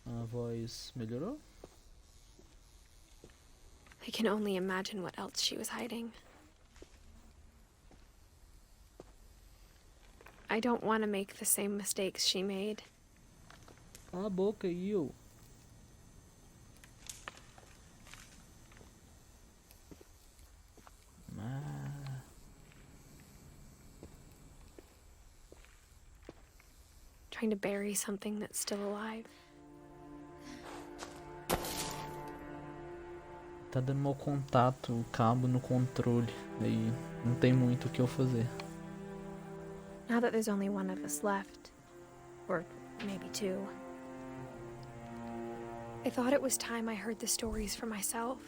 A voz melhorou? I can only imagine what else she was hiding. I don't want to make the same mistakes she made. Cala a boca, you. Trying to bury something that's still alive. Tá dando mau contato, o cabo no controle. Aí não tem muito o que eu fazer. Now that there's only one of us left, or maybe two, I thought it was time I heard the stories for myself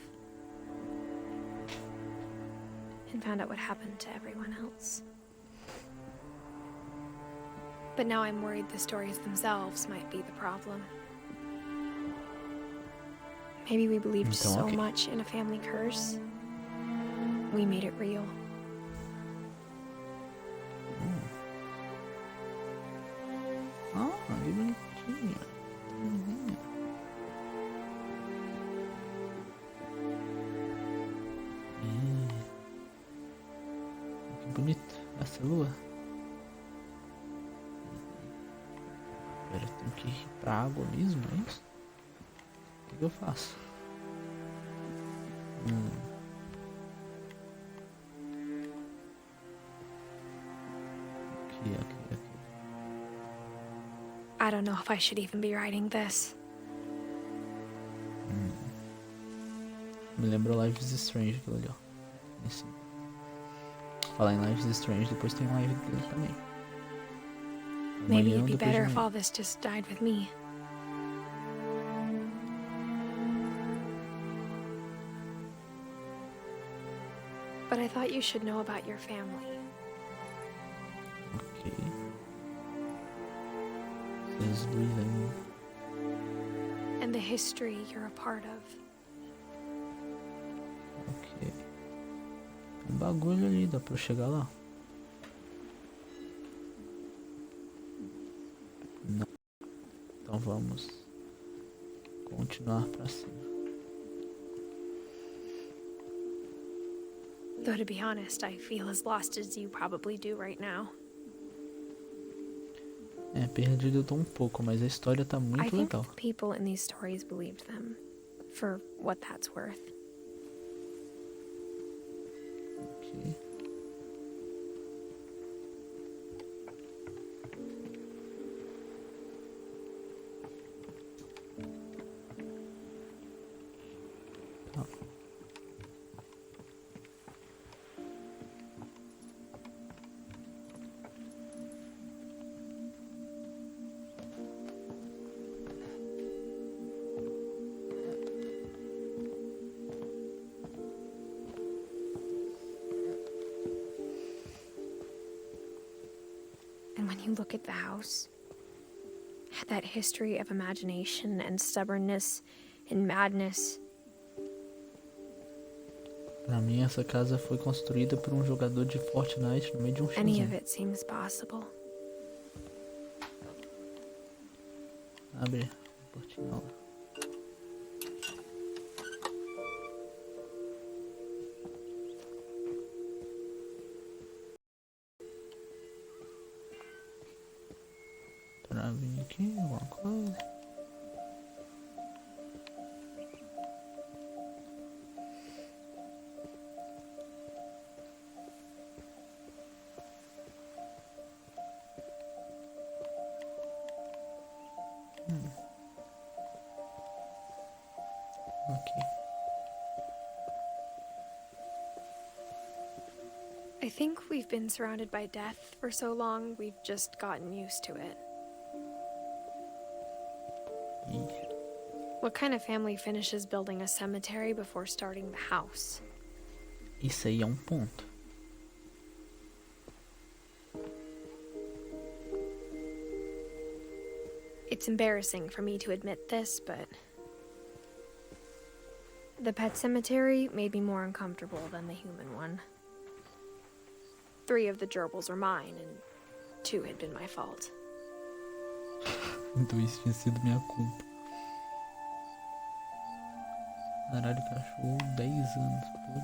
and found out what happened to everyone else. But now I'm worried the stories themselves might be the problem. Maybe we believed so much in a family curse, we made it real. Ah, que bonitinha. Que bonito essa lua. Agora eu tenho que ir pra água mesmo, é isso? O que eu faço? Aqui. I don't know if I should even be writing this. Me lembrou Life is Strange, aquilo ali, ó. Esse. Falar em Life is Strange, depois tem live dele também. Maybe it'd be better if all this just died with me. But I thought you should know about your family. Ok. Vocês dois aí. And the history you're a part of. bagulho ali, dá pra eu chegar lá? Não. Então vamos continuar pra cima. Though to be honest, I feel as lost as you probably do right now. É, perdido eu tô um pouco, mas a história tá I muito think legal. the people in these stories believed them, for what that's worth. Ok. Tá. And when you look at the house, that history of imagination and stubbornness and madness, Pra mim, essa casa foi construída por um jogador de Fortnite no meio de um any of showzinho. it seems possible. Abre a portinha lá. Pra vir aqui, alguma coisa. Ok. I think we've been surrounded by death for so long, we've just gotten used to it. Ih, What kind of family finishes building a cemetery before starting the house? isso aí é um ponto. It's embarrassing for me to admit this, but the pet cemetery made me more uncomfortable than the human one. 3 of the gerbils were mine, and 2 had been my fault. Então isso tinha sido minha culpa. Caralho, cachorro, 10 anos, pô.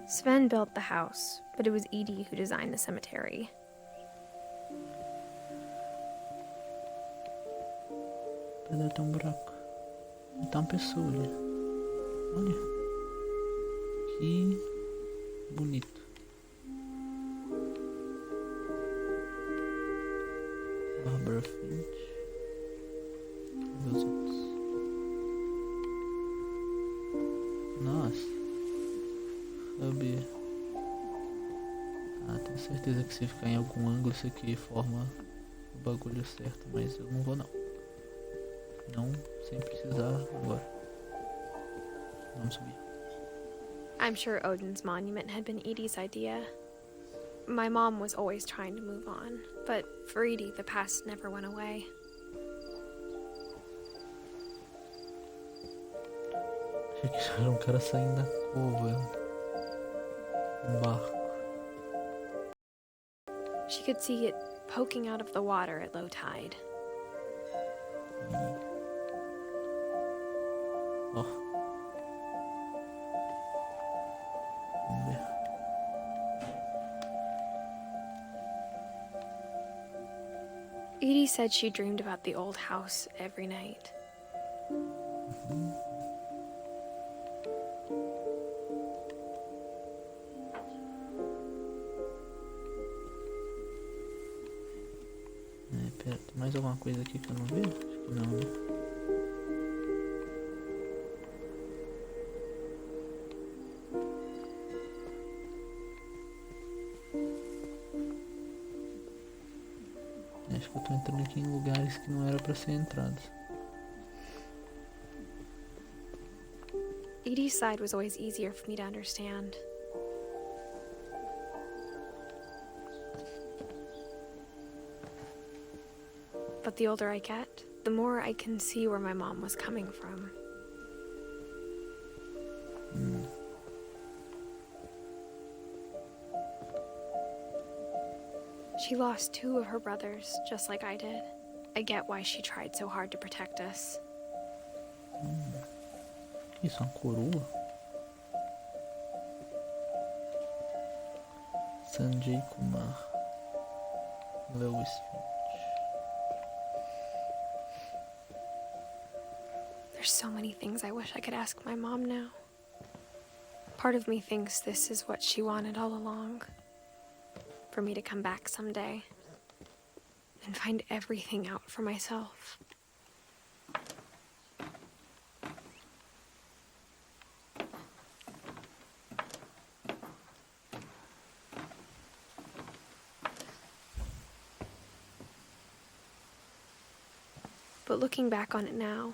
Sven built the house, but it was Edie who designed the cemetery. Cadê até um buraco? E tá uma pessoa ali. Olha. Que bonito. Barbara Finch. Cadê os outros? Nossa. Hub. Ah, tenho certeza que se ficar em algum ângulo isso aqui forma o bagulho certo, mas eu não vou não. Não, sem precisar agora. Vamos subir. I'm sure Odin's monument had been Edie's idea. My mom was always trying to move on, but for Edie, the past never went away. Achei que já era um cara saindo da cova. Um barco. She could see it poking out of the water at low tide. Ó. Vamos ver. Edie said she dreamed about the old house every night. Pera, tem mais alguma coisa aqui que eu não vi? Acho que não, né? Acho que eu tô entrando aqui em lugares que não era pra ser entrados. Edie's side was always easier for me to understand. But the older I get, the more I can see where my mom was coming from. She lost 2 of her brothers, just like I did. I get why she tried so hard to protect us. Isso, uma coroa? Sanjay Kumar. Lewis Finch. There's so many things I wish I could ask my mom now. Part of me thinks this is what she wanted all along. For me to come back someday and find everything out for myself. But looking back on it now,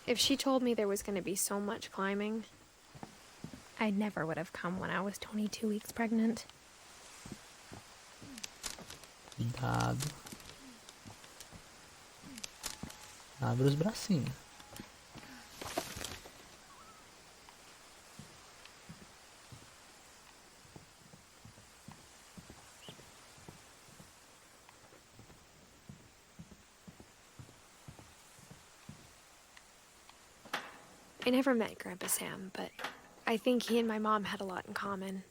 if she told me there was going to be so much climbing, I never would have come when I was 22 weeks pregnant. Cuidado. Abre os bracinhos. I never met Grandpa Sam, but I think he and my mom had a lot in common.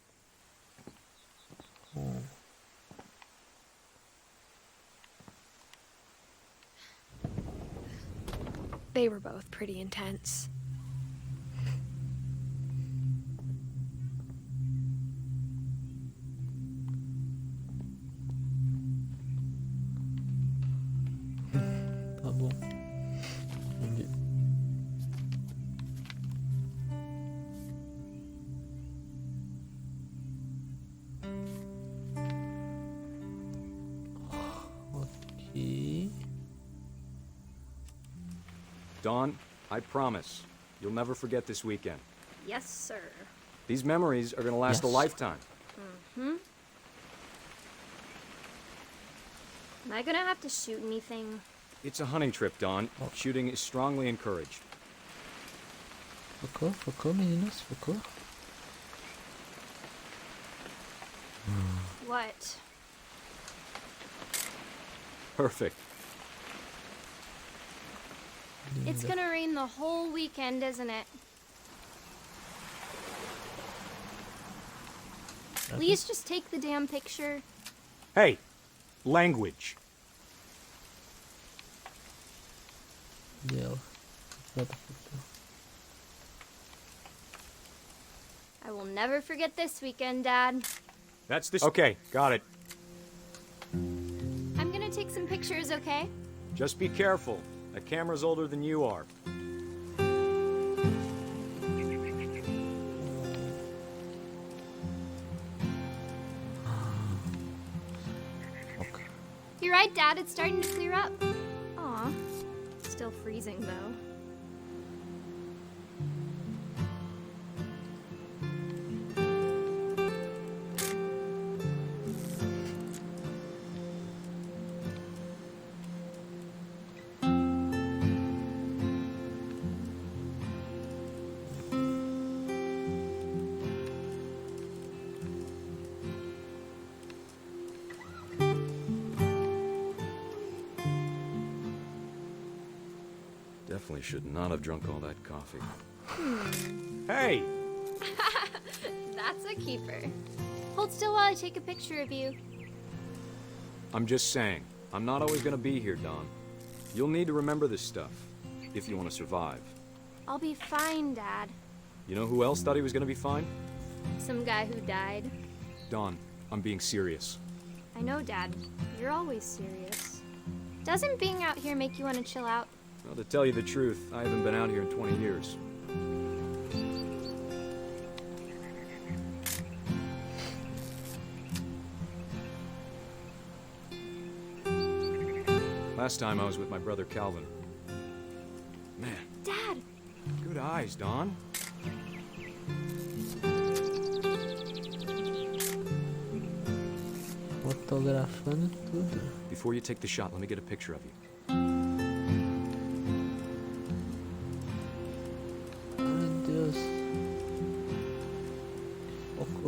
They were both pretty intense. Tá bom. Entendi. Ok. Dawn, I promise, you'll never forget this weekend. Yes, sir. These memories are gonna last a lifetime. Mm-hmm. Am I gonna have to shoot anything? It's a hunting trip, Dawn. Shooting is strongly encouraged. Focou, focou, meninas, focou. What? Perfect. It's gonna rain the whole weekend, isn't it? Please just take the damn picture. Hey, language. Dela. I will never forget this weekend, Dad. That's this. Okay, got it. I'm gonna take some pictures, okay? Just be careful. That camera's older than you are. You're right, Dad. It's starting to clear up. Aw. Still freezing, though. Definitely should not have drunk all that coffee. Hey! That's a keeper. Hold still while I take a picture of you. I'm just saying, I'm not always gonna be here, Dawn. You'll need to remember this stuff, if you want to survive. I'll be fine, Dad. You know who else thought he was gonna be fine? Some guy who died. Dawn, I'm being serious. I know, Dad. You're always serious. Doesn't being out here make you want to chill out? Well, to tell you the truth, I haven't been out here in 20 years. Last time I was with my brother Calvin. Man. Dad! Good eyes, Dawn. Fotografando tudo. Before you take the shot, let me get a picture of you. Ai, meu Deus.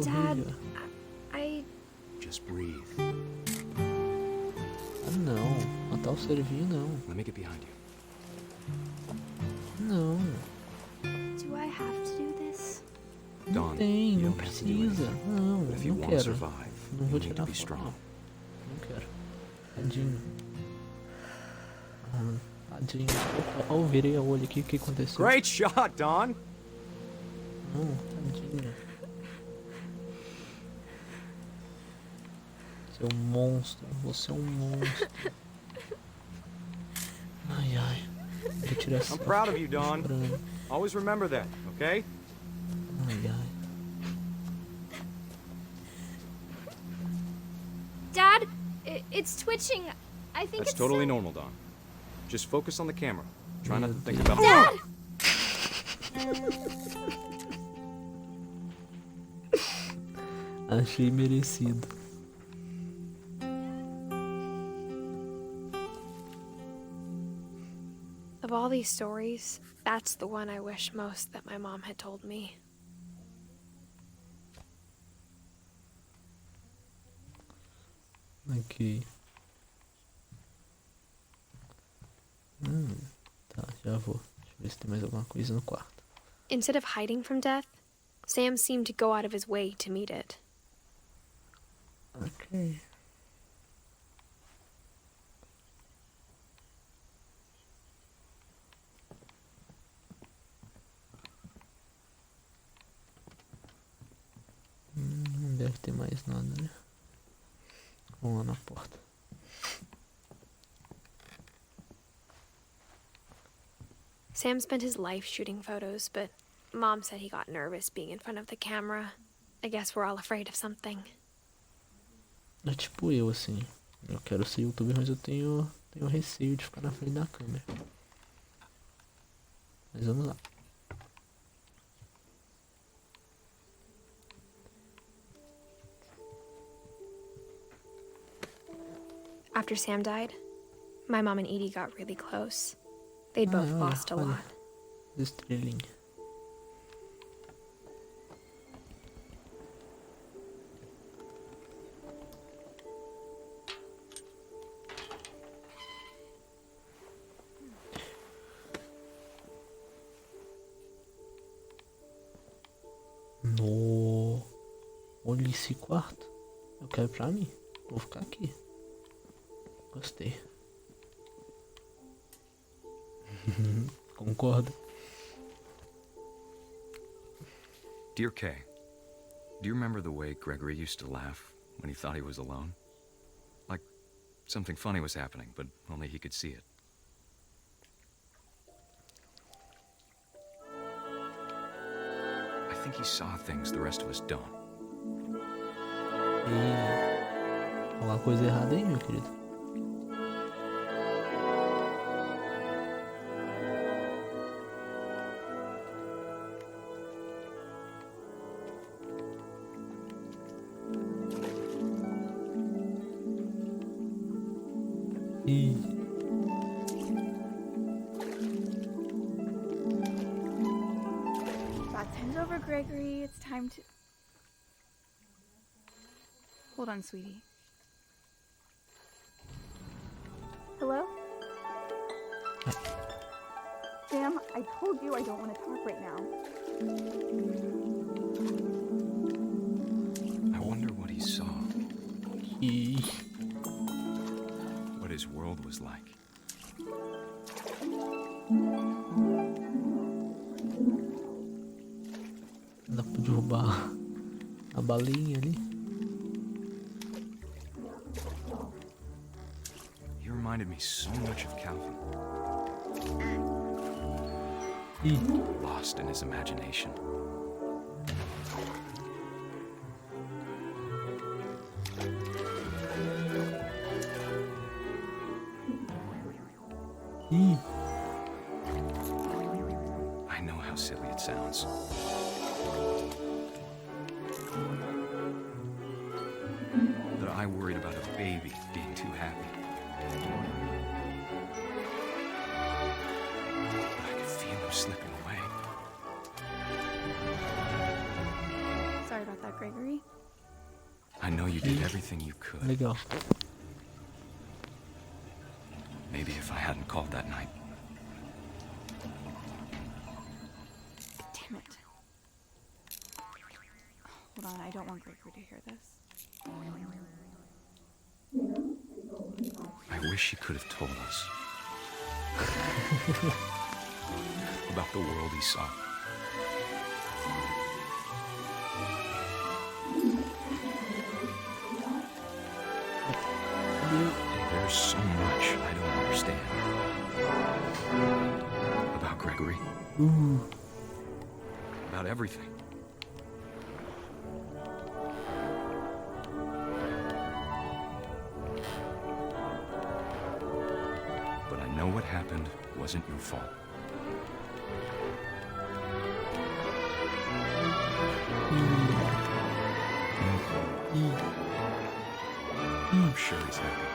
Dad, I... Just breathe. Ah, não. Matar o servinho, não. Let me get behind you. Não. Do I have to do this? Dawn, Tem, you não don't have to do precisa. anything. Não, But if you não want to quero. survive, Não you vou need to tirar be foto. strong. Não quero. Tadinho. Tadinho. Opa, eu virei o olho aqui, o que aconteceu? Great shot, Dawn! Não, tadinho. Você é um monstro. Você é um monstro. Ai, ai. Vou tirar essa I'm proud of you, Dawn. chorando. Always remember that, okay? Ai, ai. Dad, it's twitching. I think That's it's totally normal, Dawn. Just focus on the camera. Try not to think about... Dad! Achei merecido. Of all these stories, that's the one I wish most that my mom had told me. Aqui. Tá, já vou. Deixa eu ver se tem mais alguma coisa no quarto. Instead of hiding from death, Sam seemed to go out of his way to meet it. Ok. Não deve ter mais nada, né? Vamos lá na porta. Sam spent his life shooting photos, but Mom said he got nervous being in front of the camera. I guess we're all afraid of something. É tipo eu, assim. Eu quero ser youtuber, mas eu tenho receio de ficar na frente da câmera. Mas vamos lá. After Sam died, my mom and Edie got really close. They'd both lost a lot. Estrelinha. No. Olha esse quarto. Eu quero pra mim. Vou ficar aqui. Gostei. Concordo. Dear Kay, do you remember the way Gregory used to laugh when he thought he was alone? Like something funny was happening, but only he could see it. I think he saw things the rest of us don't. E alguma coisa errada aí, meu querido? Ih. Bath time's over, Gregory. It's time to... Hold on, sweetie. Hello? Sam, I told you I don't want to talk right now. I wonder what he saw. Ih. What his world was like. Dá pra derrubar a balinha ali. He reminded me so much of Calvin. Ih. Lost in his imagination. Ih. I know how silly it sounds. That I worried about a baby being too happy. But I could feel him slipping away. Sorry about that, Gregory. I know you did everything you could. Legal. Maybe if I hadn't called that night. Damn it. Hold on, I don't want Gregory to hear this. I wish she could have told us. About the world he saw. There's so much I don't understand. About Gregory. About everything. But I know what happened wasn't your fault. I'm sure he's happy.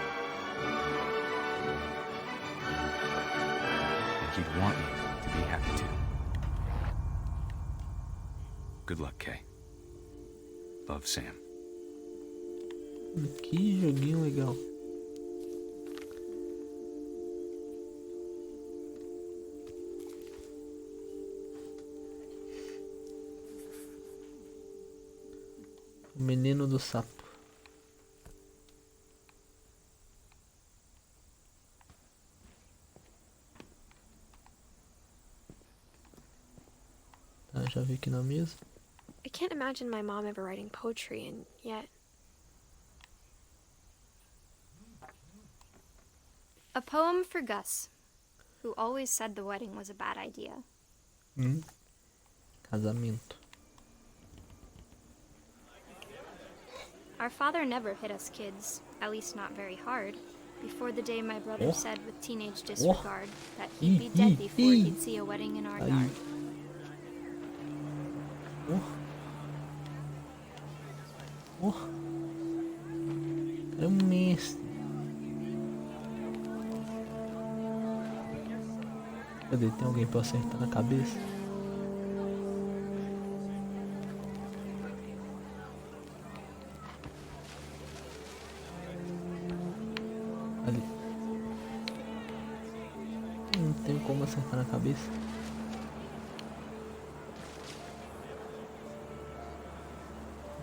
And he'd want you to be happy too. Good luck, Kay. Love, Sam. Que joguinho legal. O menino do sapo. Tá, já vi aqui na mesa. I can't imagine my mom ever writing poetry, and yet... A poem for Gus, who always said the wedding was a bad idea. Casamento. Our father never hit us kids, at least not very hard, before the day my brother said with teenage disregard that he'd be dead before he'd see a wedding in our yard. É um mestre. Cadê? Tem alguém pra acertar na cabeça? Ali. Não tem como acertar na cabeça.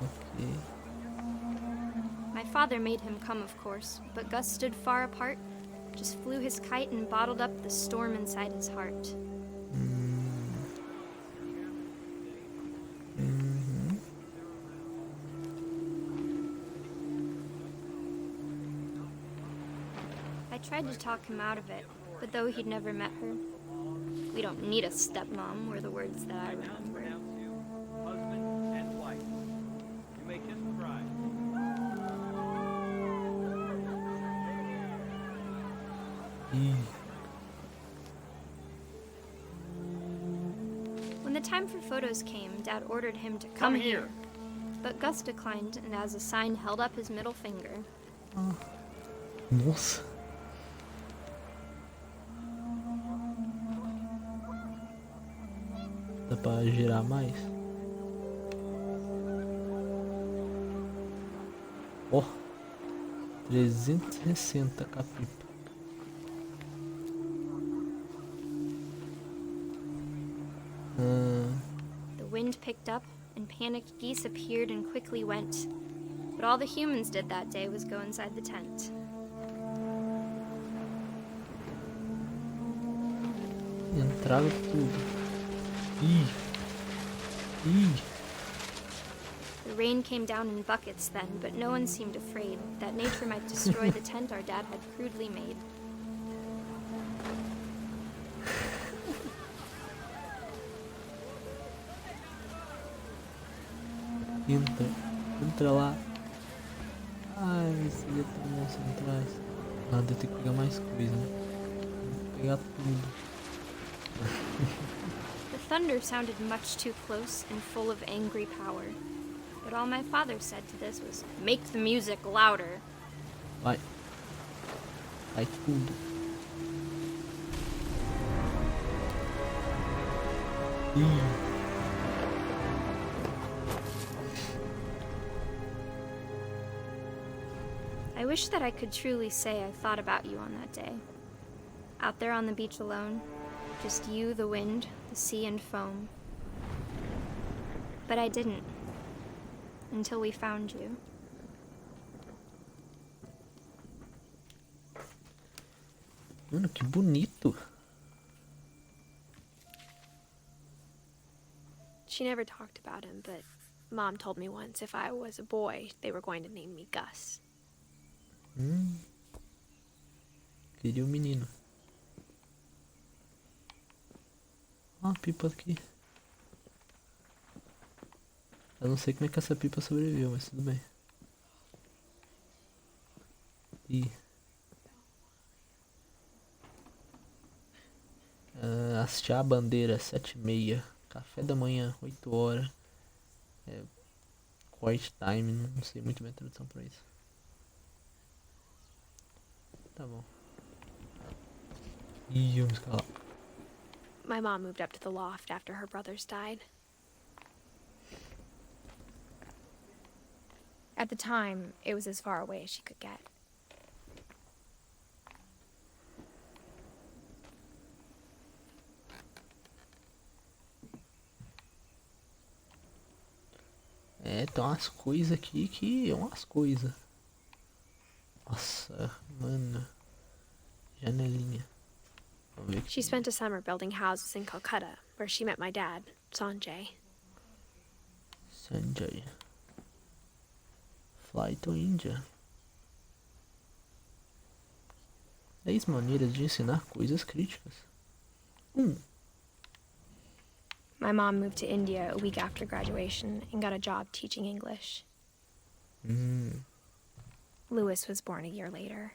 Ok. My father made him come, of course, but Gus stood far apart, just flew his kite and bottled up the storm inside his heart. I tried to talk him out of it, but though he'd never met her, "We don't need a stepmom," were the words that I remember. Husband and wife. You may kiss the bride. When the time for photos came, Dad ordered him to come here. But Gus declined, and as a sign held up his middle finger. Nossa. Dá pra girar mais? Ó, 360 capítulos. The wind picked up, and panicked geese appeared and quickly went. But all the humans did that day was go inside the tent. Entraram tudo. Ih. The rain came down in buckets then, but no one seemed afraid that nature might destroy the tent our dad had crudely made. Entra lá. Ai, esse dia tá bom se entrar. Nada, tem que pegar mais coisa, né? Tem que pegar tudo. The thunder sounded much too close and full of angry power. But all my father said to this was, "Make the music louder." Vai. Vai tudo. wish that I could truly say I thought about you on that day. Out there on the beach alone, just you, the wind, the sea, and foam. But I didn't. Until we found you. Mano, que bonito. She never talked about him, but Mom told me once if I was a boy, they were going to name me Gus. Queria o menino. Ó, a pipa aqui. Eu não sei como é que essa pipa sobreviveu, mas tudo bem. E hastear a bandeira 7h30. Café da manhã 8h. Quiet time, não sei muito bem a tradução pra isso. Tá bom. Ih, vamos escalar. My mom moved up to the loft after her brothers died. At the time, it was as far away as she could get. Tem umas coisas aqui que é umas coisas. Nossa, mano. Janelinha. Vamos ver aqui. She spent a summer building houses in Calcutta, where she met my dad, Sanjay. Sanjay. Fly to India. 10 maneiras de ensinar coisas críticas. My mom moved to India a week after graduation and got a job teaching English. Louis was born a year later.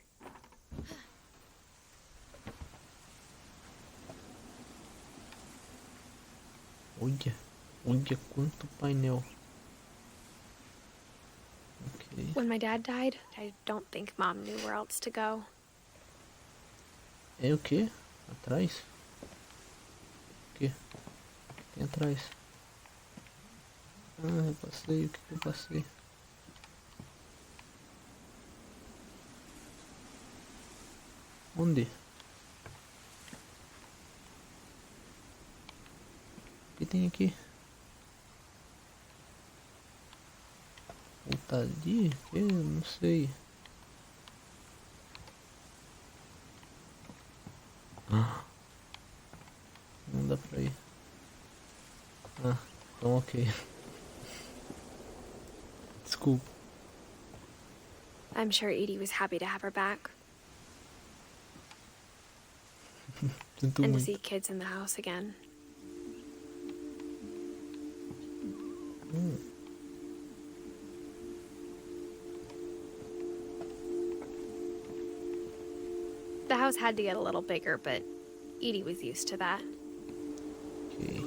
Olha quanto painel. Okay. When my dad died, I don't think Mom knew where else to go. É o quê? Atrás? O quê? Tem atrás. Eu passei. O que eu passei? Onde? O que tem aqui? Tá ali? Eu não sei. Não dá pra ir. Então ok. Desculpa. I'm sure Edie was happy to have her back. Sinto And to muito. see kids in the house again. The house had to get a little bigger, but Edie was used to that. Ok.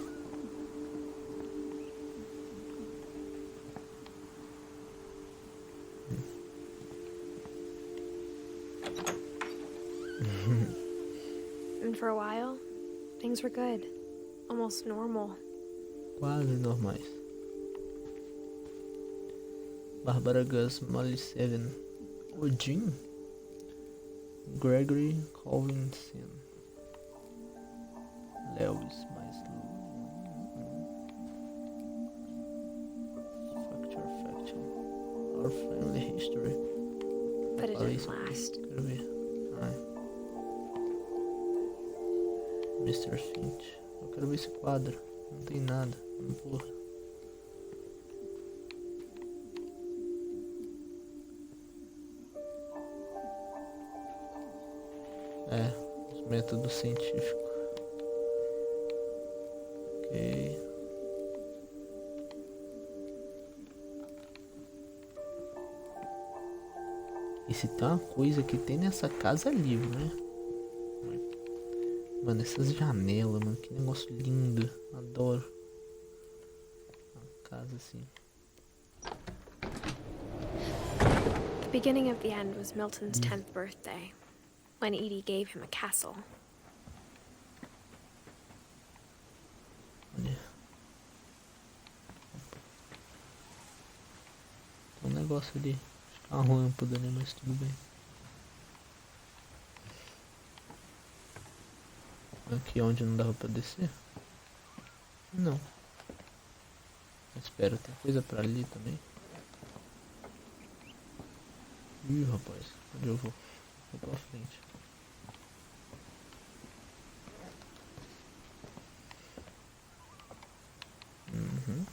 And for a while, things were good. Almost normal. Quase normais. Barbara Gus, Molly Seven, Odin, Gregory Collinson, Lewis, mais Factor, Our Family History. But it Olha didn't isso aqui, last. quero ver. Mr. Finch. Eu quero ver esse quadro. Não tem nada. Porra. Os métodos científicos. Ok. E se tem uma coisa que tem nessa casa é livro, né? Mano, essas janelas, mano, que negócio lindo. Adoro. Uma casa assim. The beginning of the end was Milton's 10th birthday, when Edie gave him a castle. Olha. Tem um negócio ali. Acho que a lâmpada, né? Mas tudo bem. Aqui onde não dava pra descer? Não. Espera, tem coisa pra ali também. Ih, rapaz, onde eu vou? Vou pra frente. Uhum.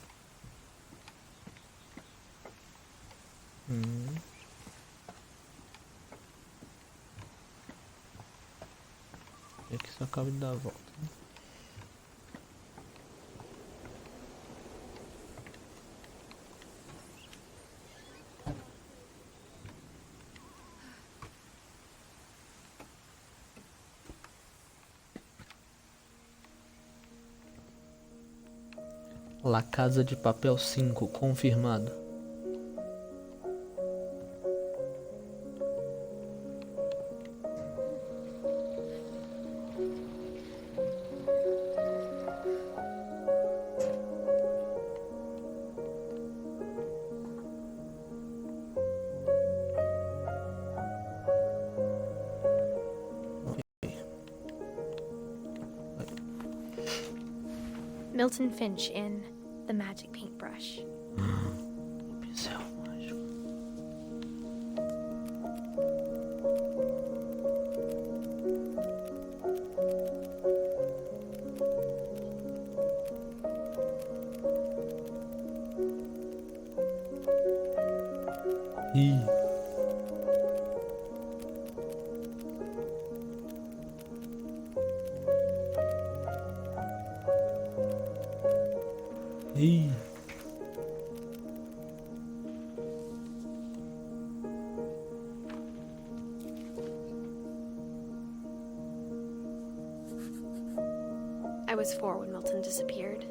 É que só acaba de dar a volta, né? La Casa de Papel 5, confirmado. Milton Finch in The Magic Paintbrush. Pincel mágico. Ih. Ih. I was 4 when Milton disappeared.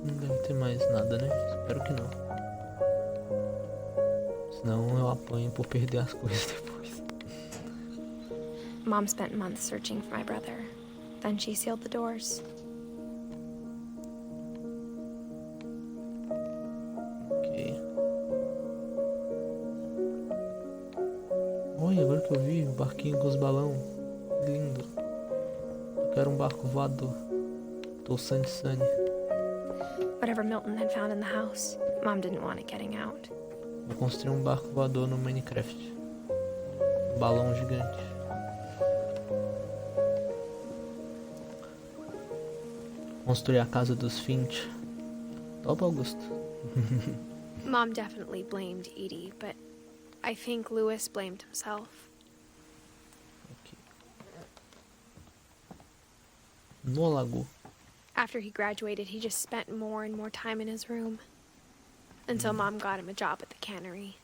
Não deve ter mais nada, né? Espero que não. Senão eu apanho por perder as coisas depois. Mom spent months searching for my brother. Then she sealed the doors. Ok. Olha, agora que eu vi o barquinho com os balão. Lindo. Eu quero um barco voador. Tô Sunny. Whatever Milton had found in the house, Mom didn't want it getting out. Vou construir um barco voador no Minecraft. Um balão gigante. Construir a casa dos Finch. Top, Augusto. Mom definitely blamed Edie, but I think Louis blamed himself. Okay. No lago. After he graduated, he just spent more and more time in his room. Until Mom got him a job at the cannery.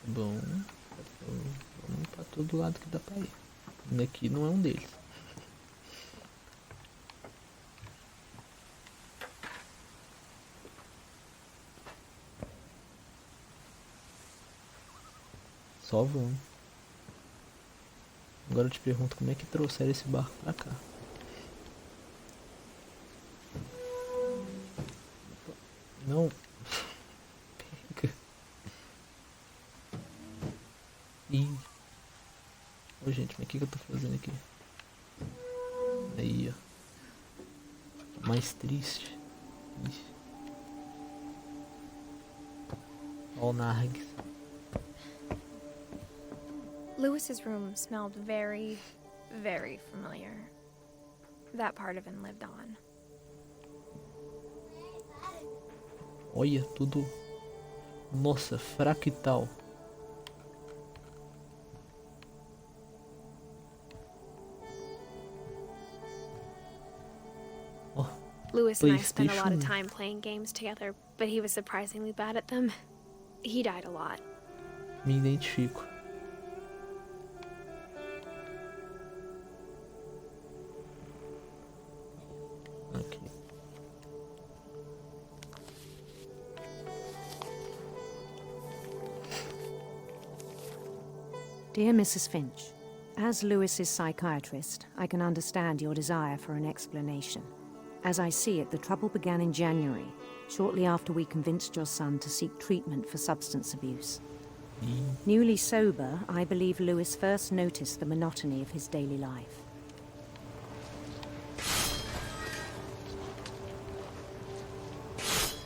Bom, vamos pra todo lado que dá pra ir. Daqui não é um deles. Só vamos. Agora eu te pergunto como é que trouxeram esse barco pra cá. Não. Pega. Ih. Ô gente, mas o que eu tô fazendo aqui? Aí, ó. Mais triste. Ih. Ó o Nargs. Louis's room smelled very, very familiar. That part of him lived on. Olha, tudo. Nossa, fractal. Oh, Louis and I spent a lot of time playing games together, but he was surprisingly bad at them. He died a lot. Me identifico. Dear Mrs. Finch, as Lewis's psychiatrist, I can understand your desire for an explanation. As I see it, the trouble began in January, shortly after we convinced your son to seek treatment for substance abuse. Newly sober, I believe Lewis first noticed the monotony of his daily life.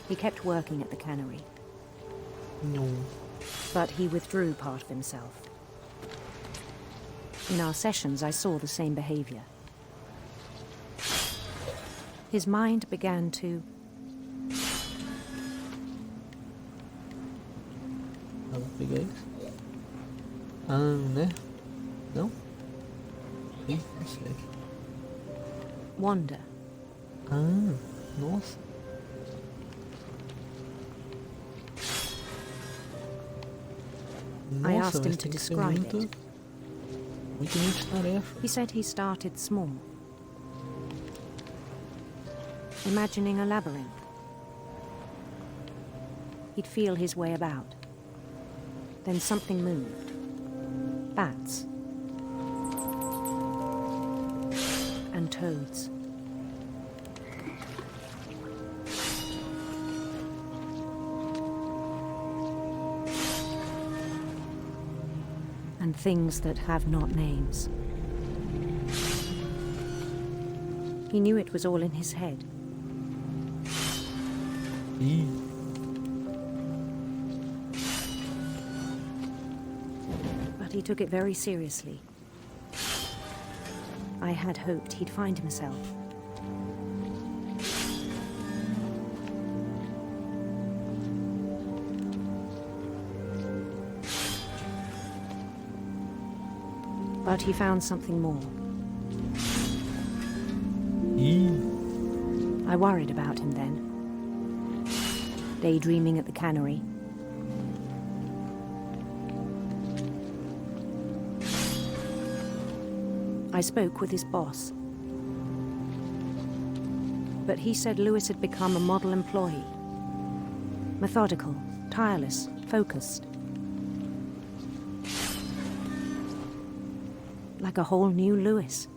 He kept working at the cannery. No. But he withdrew part of himself. In our sessions, I saw the same behavior. His mind began to... Vamos pegar isso. Né? Não? Ih, não sei. Wander. Nossa. I asked him to describe it. Multitarefa. He said he started small, imagining a labyrinth. He'd feel his way about. Then something moved. Bats. And toads. And things that have not names. He knew it was all in his head. But he took it very seriously. I had hoped he'd find himself. But he found something more. I worried about him then. Daydreaming at the cannery. I spoke with his boss. But he said Lewis had become a model employee. Methodical, tireless, focused. Like a whole new Lewis.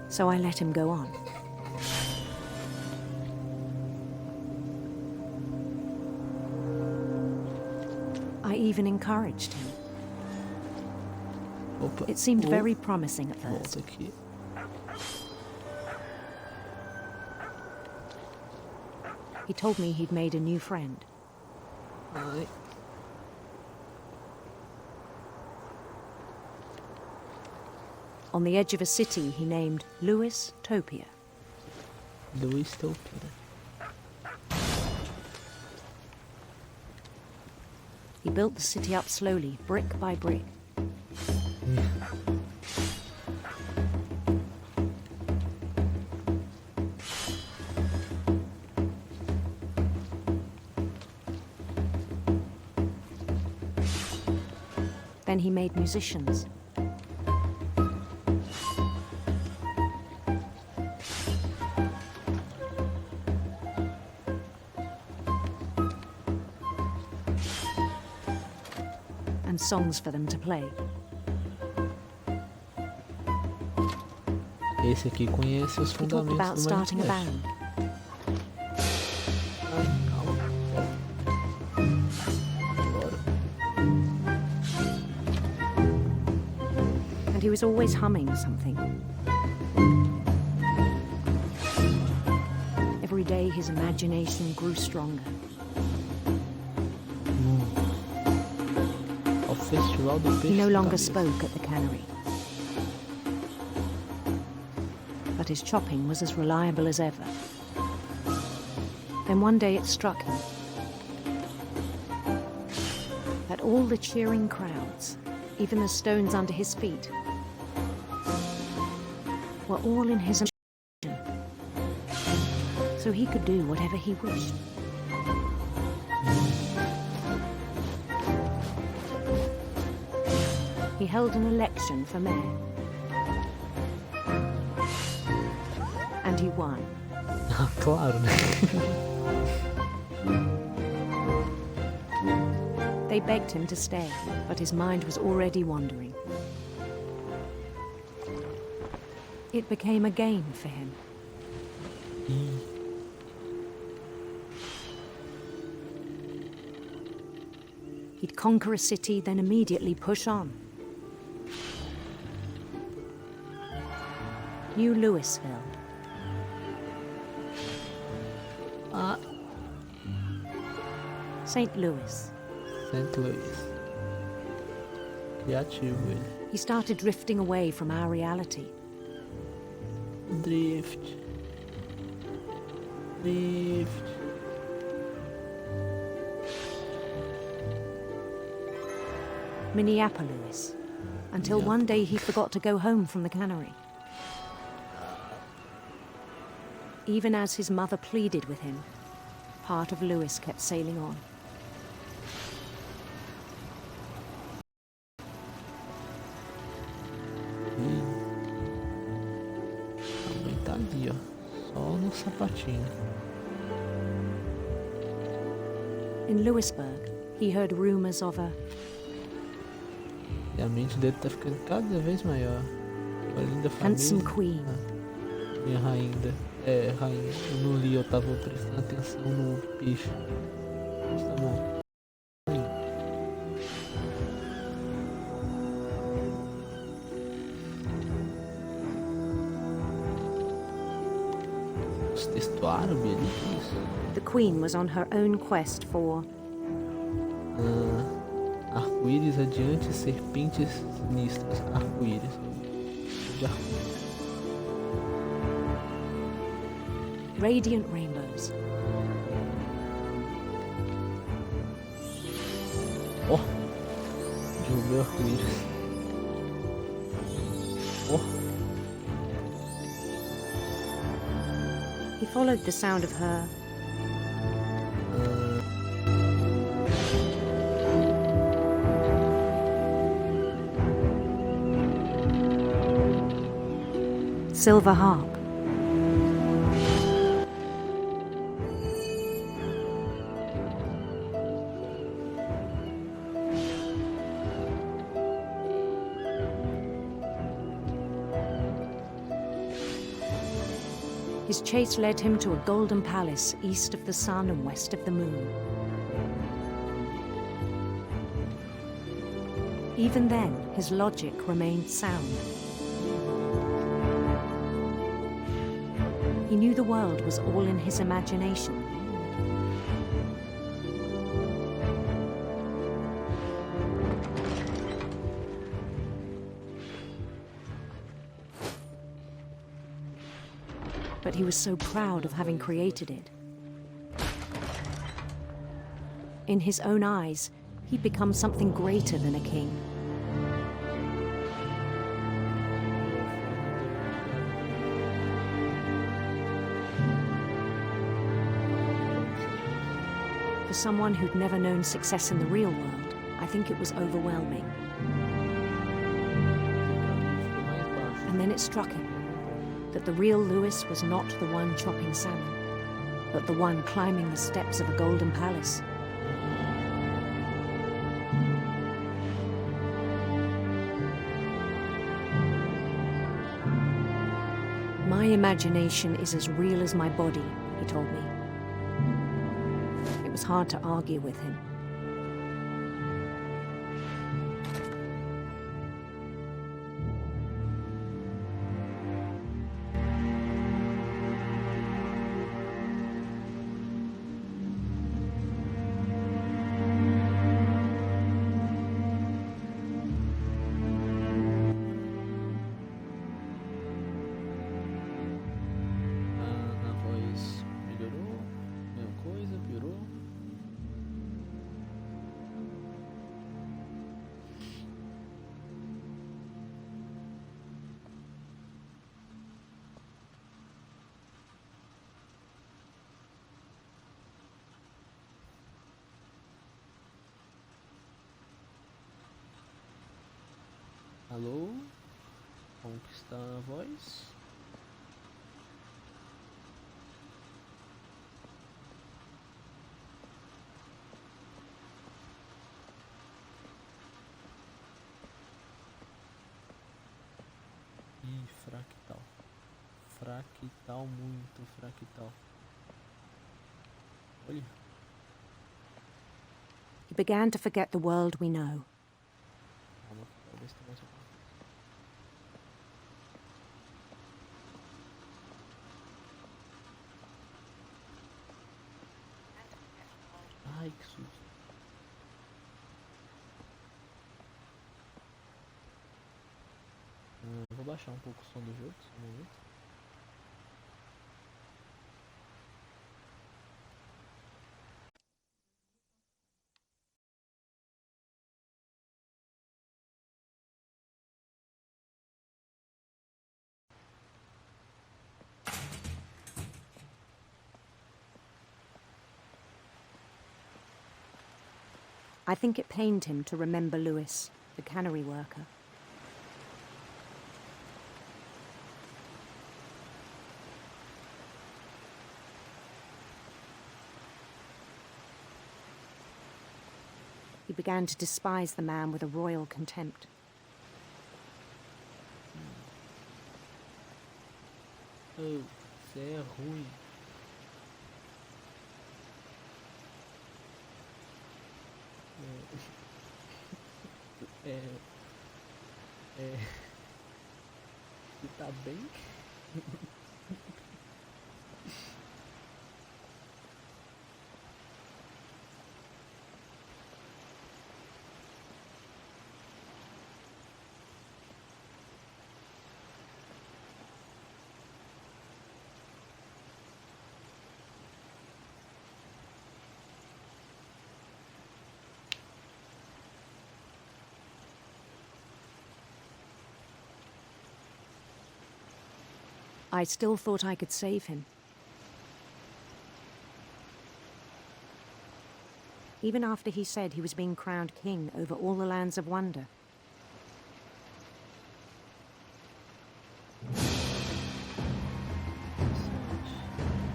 So I let him go on. I even encouraged him. It seemed very promising at first. He told me he'd made a new friend. On the edge of a city he named Lewis-topia. Lewis-topia. He built the city up slowly, brick by brick. Then he made musicians. And songs for them to play. Esse aqui conhece os He talked about fundamentos do starting a Minecraft. band. And he was always humming something. Every day his imagination grew stronger. He no longer spoke at the cannery. But his chopping was as reliable as ever. Then one day it struck him that all the cheering crowds, even the stones under his feet, were all in his imagination. So he could do whatever he wished. He held an election for mayor. And he won. Claro, né? They begged him to stay, but his mind was already wandering. It became a game for him. He'd conquer a city, then immediately push on. New Louisville. St. Louis. St. Louis. Criativo ele. He started drifting away from our reality. Drift. Minneapolis. Until one day he forgot to go home from the cannery. Even as his mother pleaded with him, part of Louis kept sailing on. Também tá ali, ó. Só no sapatinho. In Louisburg, he heard rumors of a E a mente dele tá ficando cada vez maior. Uma linda família. handsome queen. Minha rainha. Rainha. Eu não li, eu tava prestando atenção no peixe. Mas tá bom. Texto árabe ali, que isso? The queen was on her own quest for arco-íris adiante, serpentes sinistras. Arco-íris. De arco-íris. radiant rainbows. Oh! Derrubei o arco-íris. Oh! He followed the sound of her silver harp. His chase led him to a golden palace east of the sun and west of the moon. Even then, his logic remained sound. He knew the world was all in his imagination. But he was so proud of having created it. In his own eyes, he'd become something greater than a king. For someone who'd never known success in the real world, I think it was overwhelming. And then it struck him that the real Louis was not the one chopping salmon, but the one climbing the steps of a golden palace. My imagination is as real as my body, he told me. It was hard to argue with him. A voz melhorou? Mesma coisa? Piorou? Alô? Como que está a voz? fractal. Fractal, muito fractal. Olha. He began to forget the world we know. Ai, que susto. Vou baixar um pouco o som do jogo, só um momento. I think it pained him to remember Lewis, the cannery worker. He began to despise the man with a royal contempt. Oh, você é ruim. Você tá bem? I still thought I could save him. Even after he said he was being crowned king over all the lands of wonder.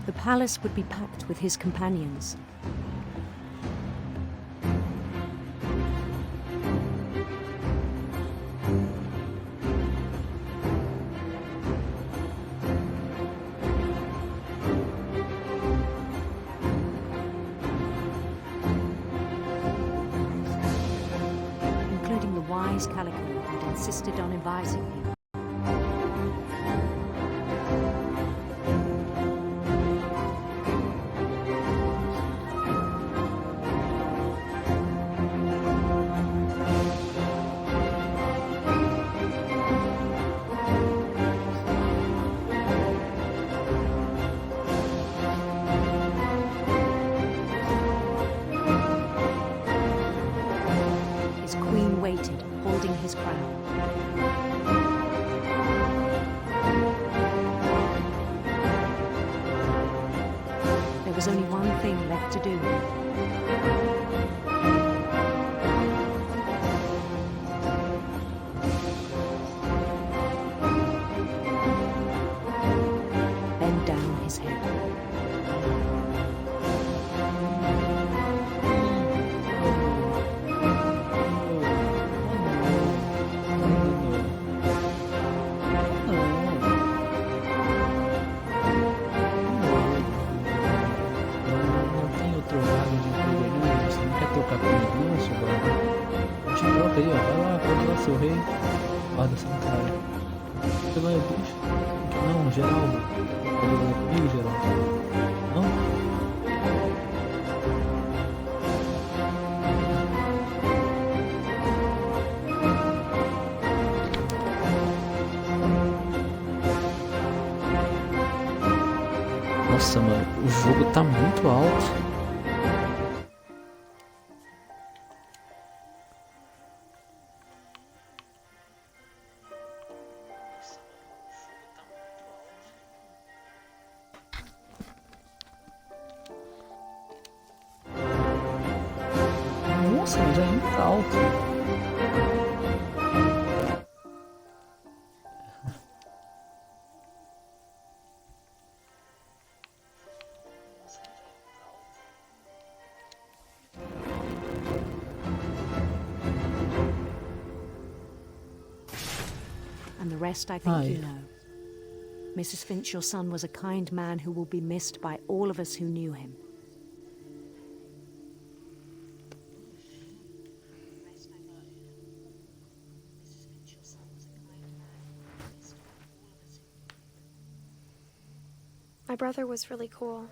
The palace would be packed with his companions. Calico had insisted on advising him. His queen waited, holding his crown. There was only one thing left to do. Bend down his head. Troca aí, ó. Vai lá, pode lá, seu rei. Guarda essa cara. Você vai, bicho. Não, Geraldo. Comigo, Geraldo. Não? Nossa, mano, o jogo tá muito alto. Nossa, mas é muito alto. and the rest I think you know. Mrs. Finch, your son was a kind man who will be missed by all of us who knew him. My brother was really cool.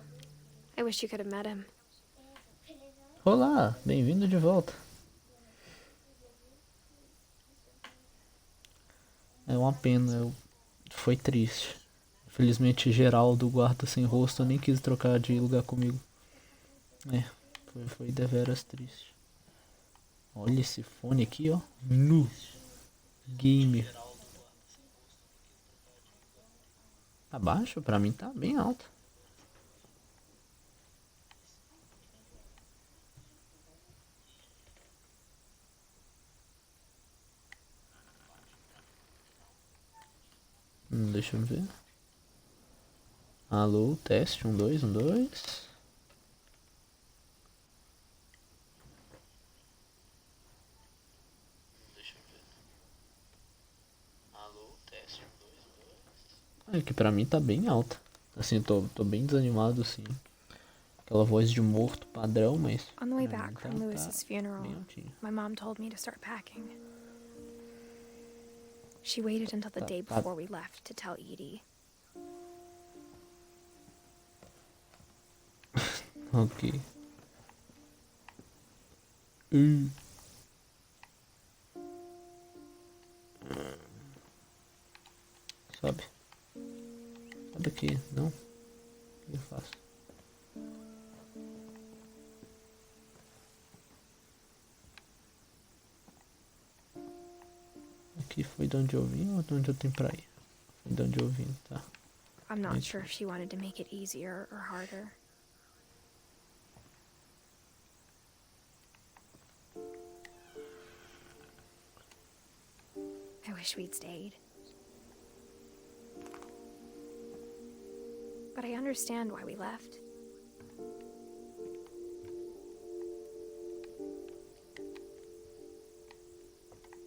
I wish you could have met him. Olá, bem-vindo de volta. É uma pena, foi triste. Infelizmente, Geraldo, guarda sem rosto, nem quis trocar de lugar comigo. Foi deveras triste. Olha esse fone aqui, ó. Nu. Gamer. Tá baixo? Pra mim tá bem alto. Deixa eu ver. Alô, teste, 1, 2, 1, 2. É que pra mim tá bem alta. Assim, tô bem desanimado, assim. Aquela voz de morto padrão, mas... On the way back from Lewis's funeral, my mom told me to start packing. She waited until the day before we left to tell Edie. Ok. Sobe. Sobe aqui, não? O que eu faço? Aqui foi de onde eu vim ou de onde eu tenho pra ir? Foi de onde eu vim, tá. I'm not sure if she wanted to make it easier or harder. I wish we'd stayed. But I understand why we left.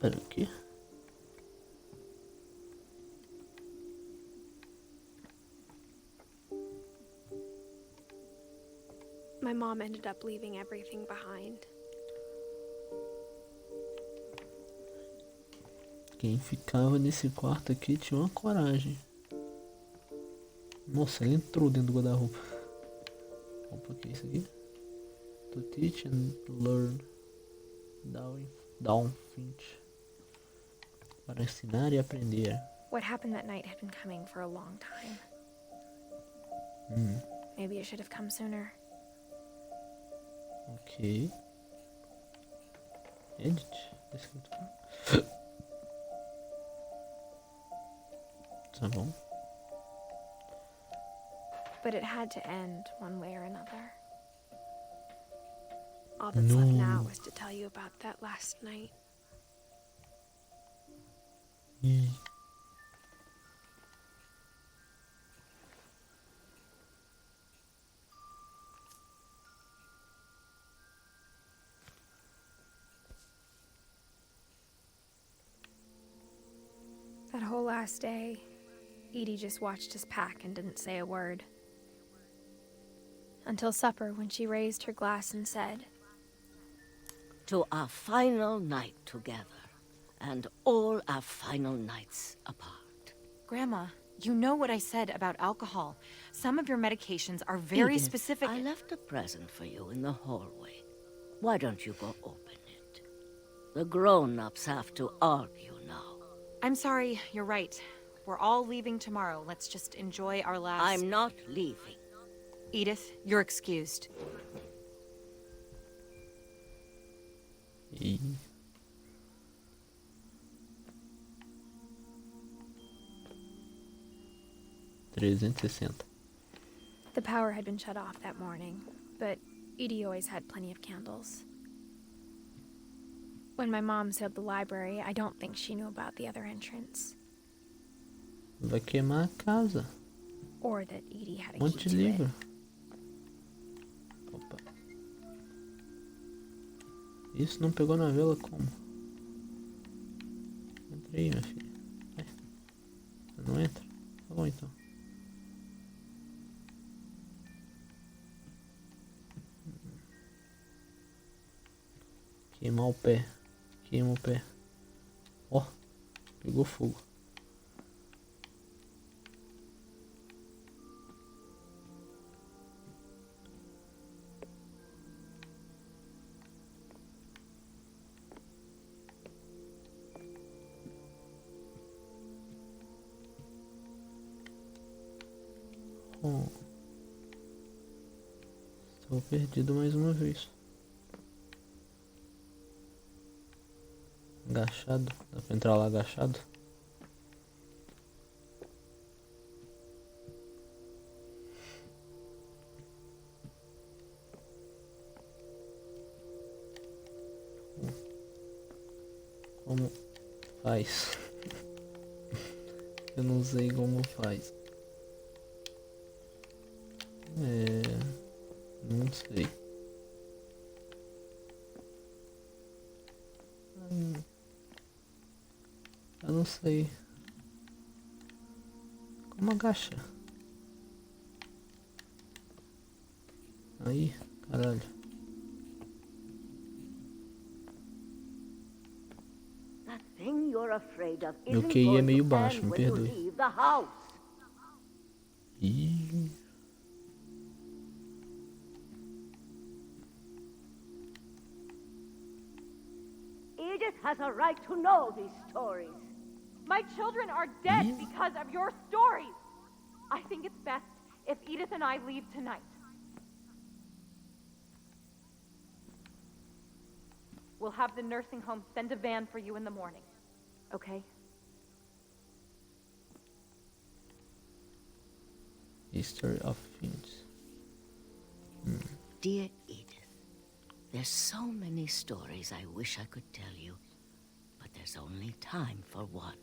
Pera aqui. My mom ended up leaving everything behind. Quem ficava nesse quarto aqui tinha uma coragem. Nossa, ele entrou dentro do guarda-roupa. Opa, o que é isso aqui? To teach and learn. Down Finch. Para ensinar e aprender. What happened that night had been coming for a long time. Maybe it should have come sooner. Ok. Edith. Tá bom. But it had to end one way or another. All that's left now is to tell you about that last night. That whole last day, Edie just watched us pack and didn't say a word. Until supper, when she raised her glass and said, "To our final night together, and all our final nights apart." Grandma, you know what I said about alcohol. Some of your medications are very Edith, specific. I left a present for you in the hallway. Why don't you go open it? The grown-ups have to argue now. I'm sorry, you're right. We're all leaving tomorrow. Let's just enjoy our last... I'm not leaving. Edith, you're excused. E... 360. The power had been shut off that morning, but Edie always had plenty of candles. When my mom sealed the library, I don't think she knew about the other entrance. Vai queimar a casa. Or that Edie had a Monte key de to livro. it. Opa. Isso não pegou na vela como? Entra aí, minha filha. Vai. Não entra? Tá bom então. Queimar o pé. Queima o pé. Ó, pegou fogo. Oh. Estou perdido mais uma vez. Agachado? Dá pra entrar lá agachado? Como faz? Eu não sei como faz. Não sei. Eu não sei. Como agacha? Aí, caralho. Meu QI é meio baixo, me perdoe. Ih. Edith has a right to know these stories. My children are dead because of your stories. I think it's best if Edith and I leave tonight. We'll have the nursing home send a van for you in the morning. Okay? History of Finch. Dear Edith, there's so many stories I wish I could tell you, but there's only time for one.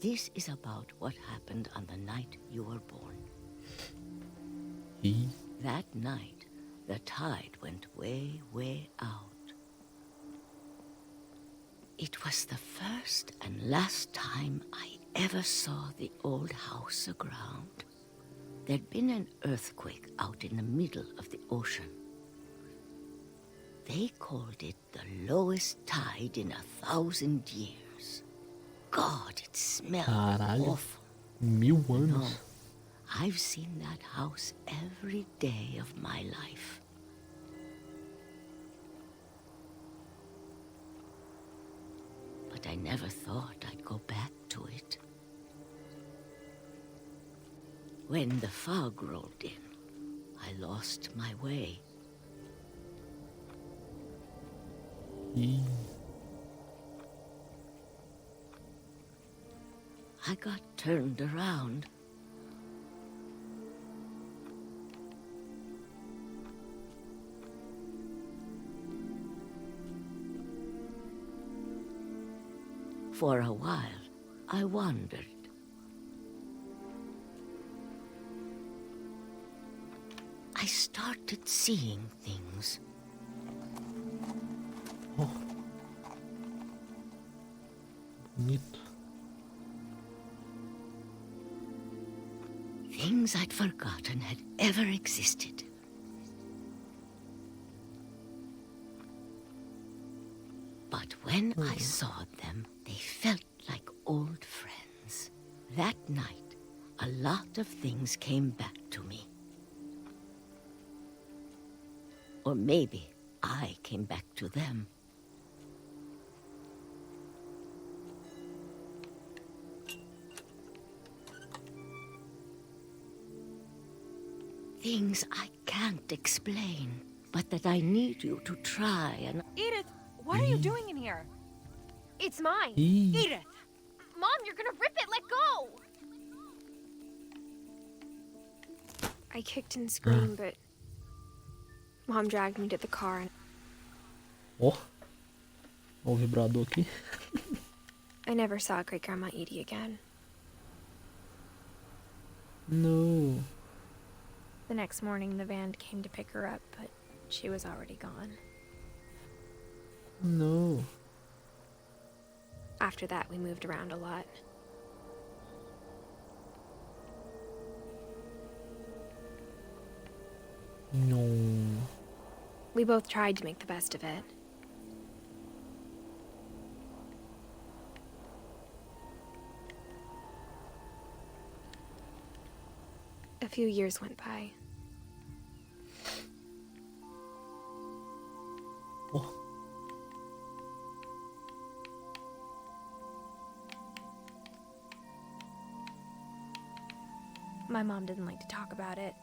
This is about what happened on the night you were born. That night, the tide went way, way out. It was the first and last time I ever saw the old house aground. There'd been an earthquake out in the middle of the ocean. They called it the lowest tide in 1,000 years. God, it smelled awful. 1000 anos. No, I've seen that house every day of my life. But I never thought I'd go back to it. When the fog rolled in, I lost my way. I got turned around. For a while, I wandered. I started seeing things. Oh. Bonito. Things I'd forgotten had ever existed. But when I saw them, they felt like old friends. That night, a lot of things came back to me. Or maybe I came back to them. Things I can't explain, but that I need you to try and... Edith, what are you doing in here? It's mine. Edith! Mom, you're gonna rip it. Let go! I kicked and screamed, but Mom dragged me to the car and... Oh. O vibrador aqui. I never saw Great Grandma Edie again. No. The next morning, the van came to pick her up, but she was already gone. No. After that, we moved around a lot. No. We both tried to make the best of it. A few years went by. Oh. My mom didn't like to talk about it.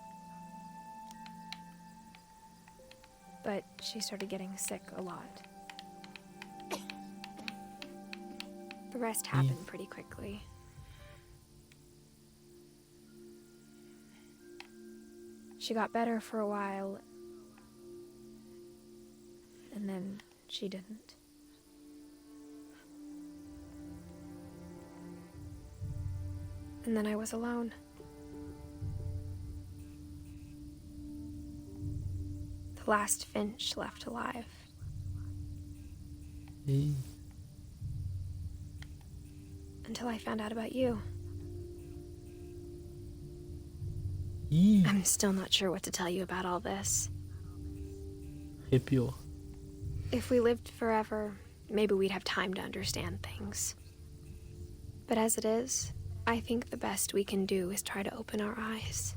But she started getting sick a lot. The rest happened pretty quickly. She got better for a while, and then she didn't. And then I was alone. The last Finch left alive. Until I found out about you. I'm still not sure what to tell you about all this. Arrepiou. If we lived forever, maybe we'd have time to understand things. But as it is, I think the best we can do is try to open our eyes.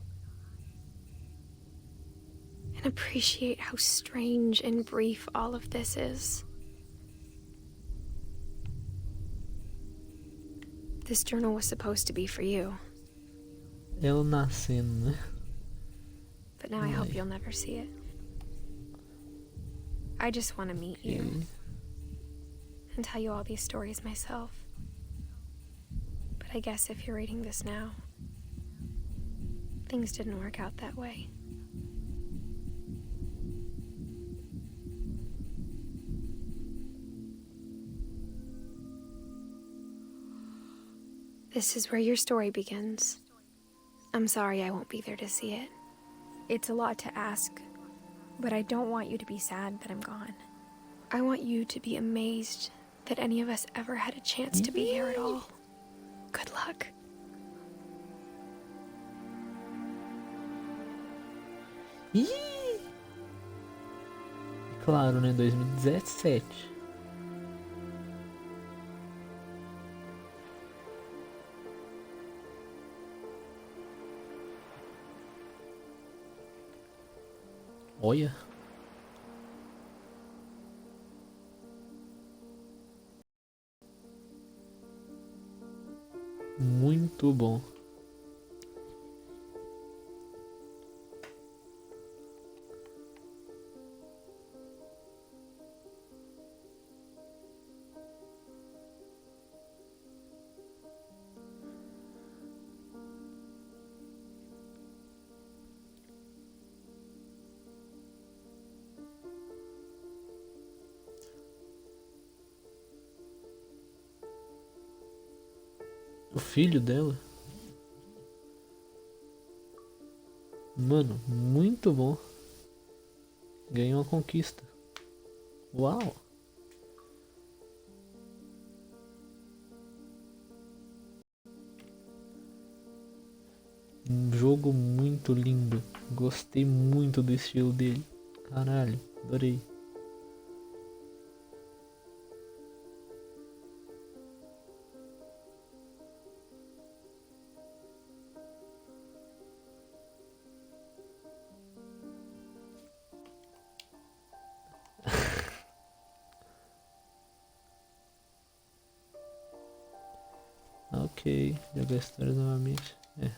And appreciate how strange and brief all of this is. This journal was supposed to be for you. Eu nascendo, né? But now I hope you'll never see it. I just want to meet you. And tell you all these stories myself. But I guess if you're reading this now, things didn't work out that way. This is where your story begins. I'm sorry I won't be there to see it. It's a lot to ask, but I don't want you to be sad that I'm gone. I want you to be amazed that any of us ever had a chance to be here at all. Good luck. Claro, né? 2017. Olha. Muito bom. O filho dela. Mano, muito bom. Ganhou uma conquista. Uau. Um jogo muito lindo. Gostei muito do estilo dele. Caralho, adorei. Ok, jogar a história novamente. É.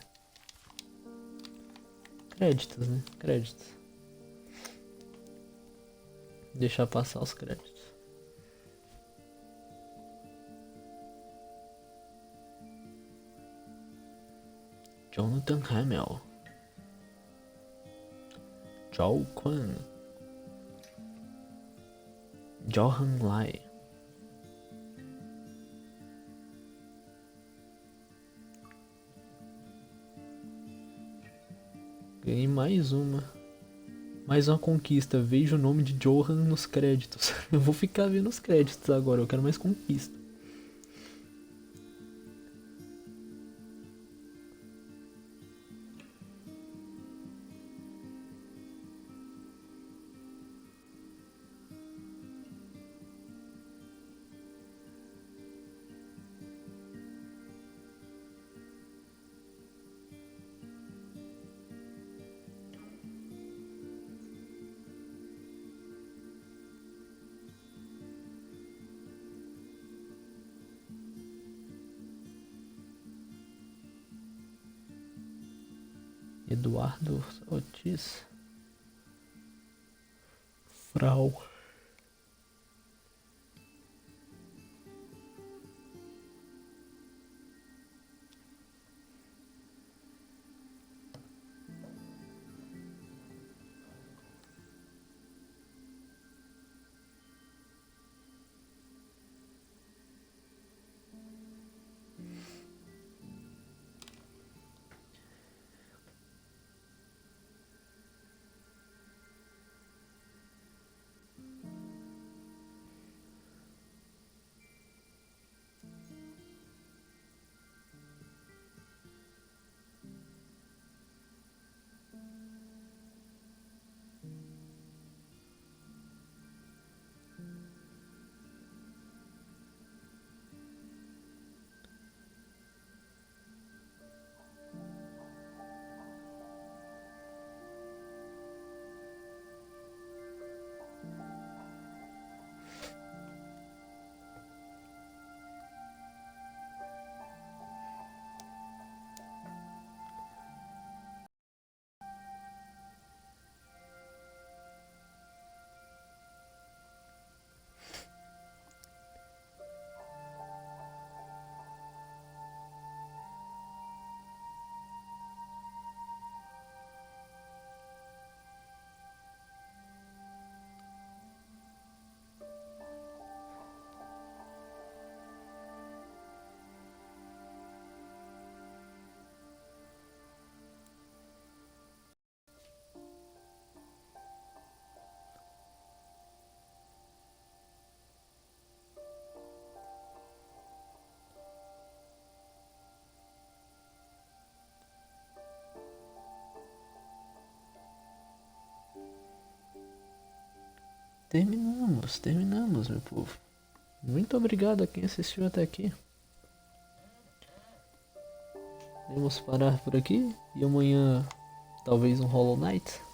Créditos, né? Créditos. Deixar passar os créditos. Jonathan Hamill. Joe Kwan. Johan Lai. Ganhei mais uma conquista. Vejo o nome de Johan nos créditos. Eu vou ficar vendo os créditos agora. Eu quero mais conquista. Eduardo Ortiz. Frau. Terminamos, meu povo. Muito obrigado a quem assistiu até aqui. Vamos parar por aqui e amanhã talvez um Hollow Knight.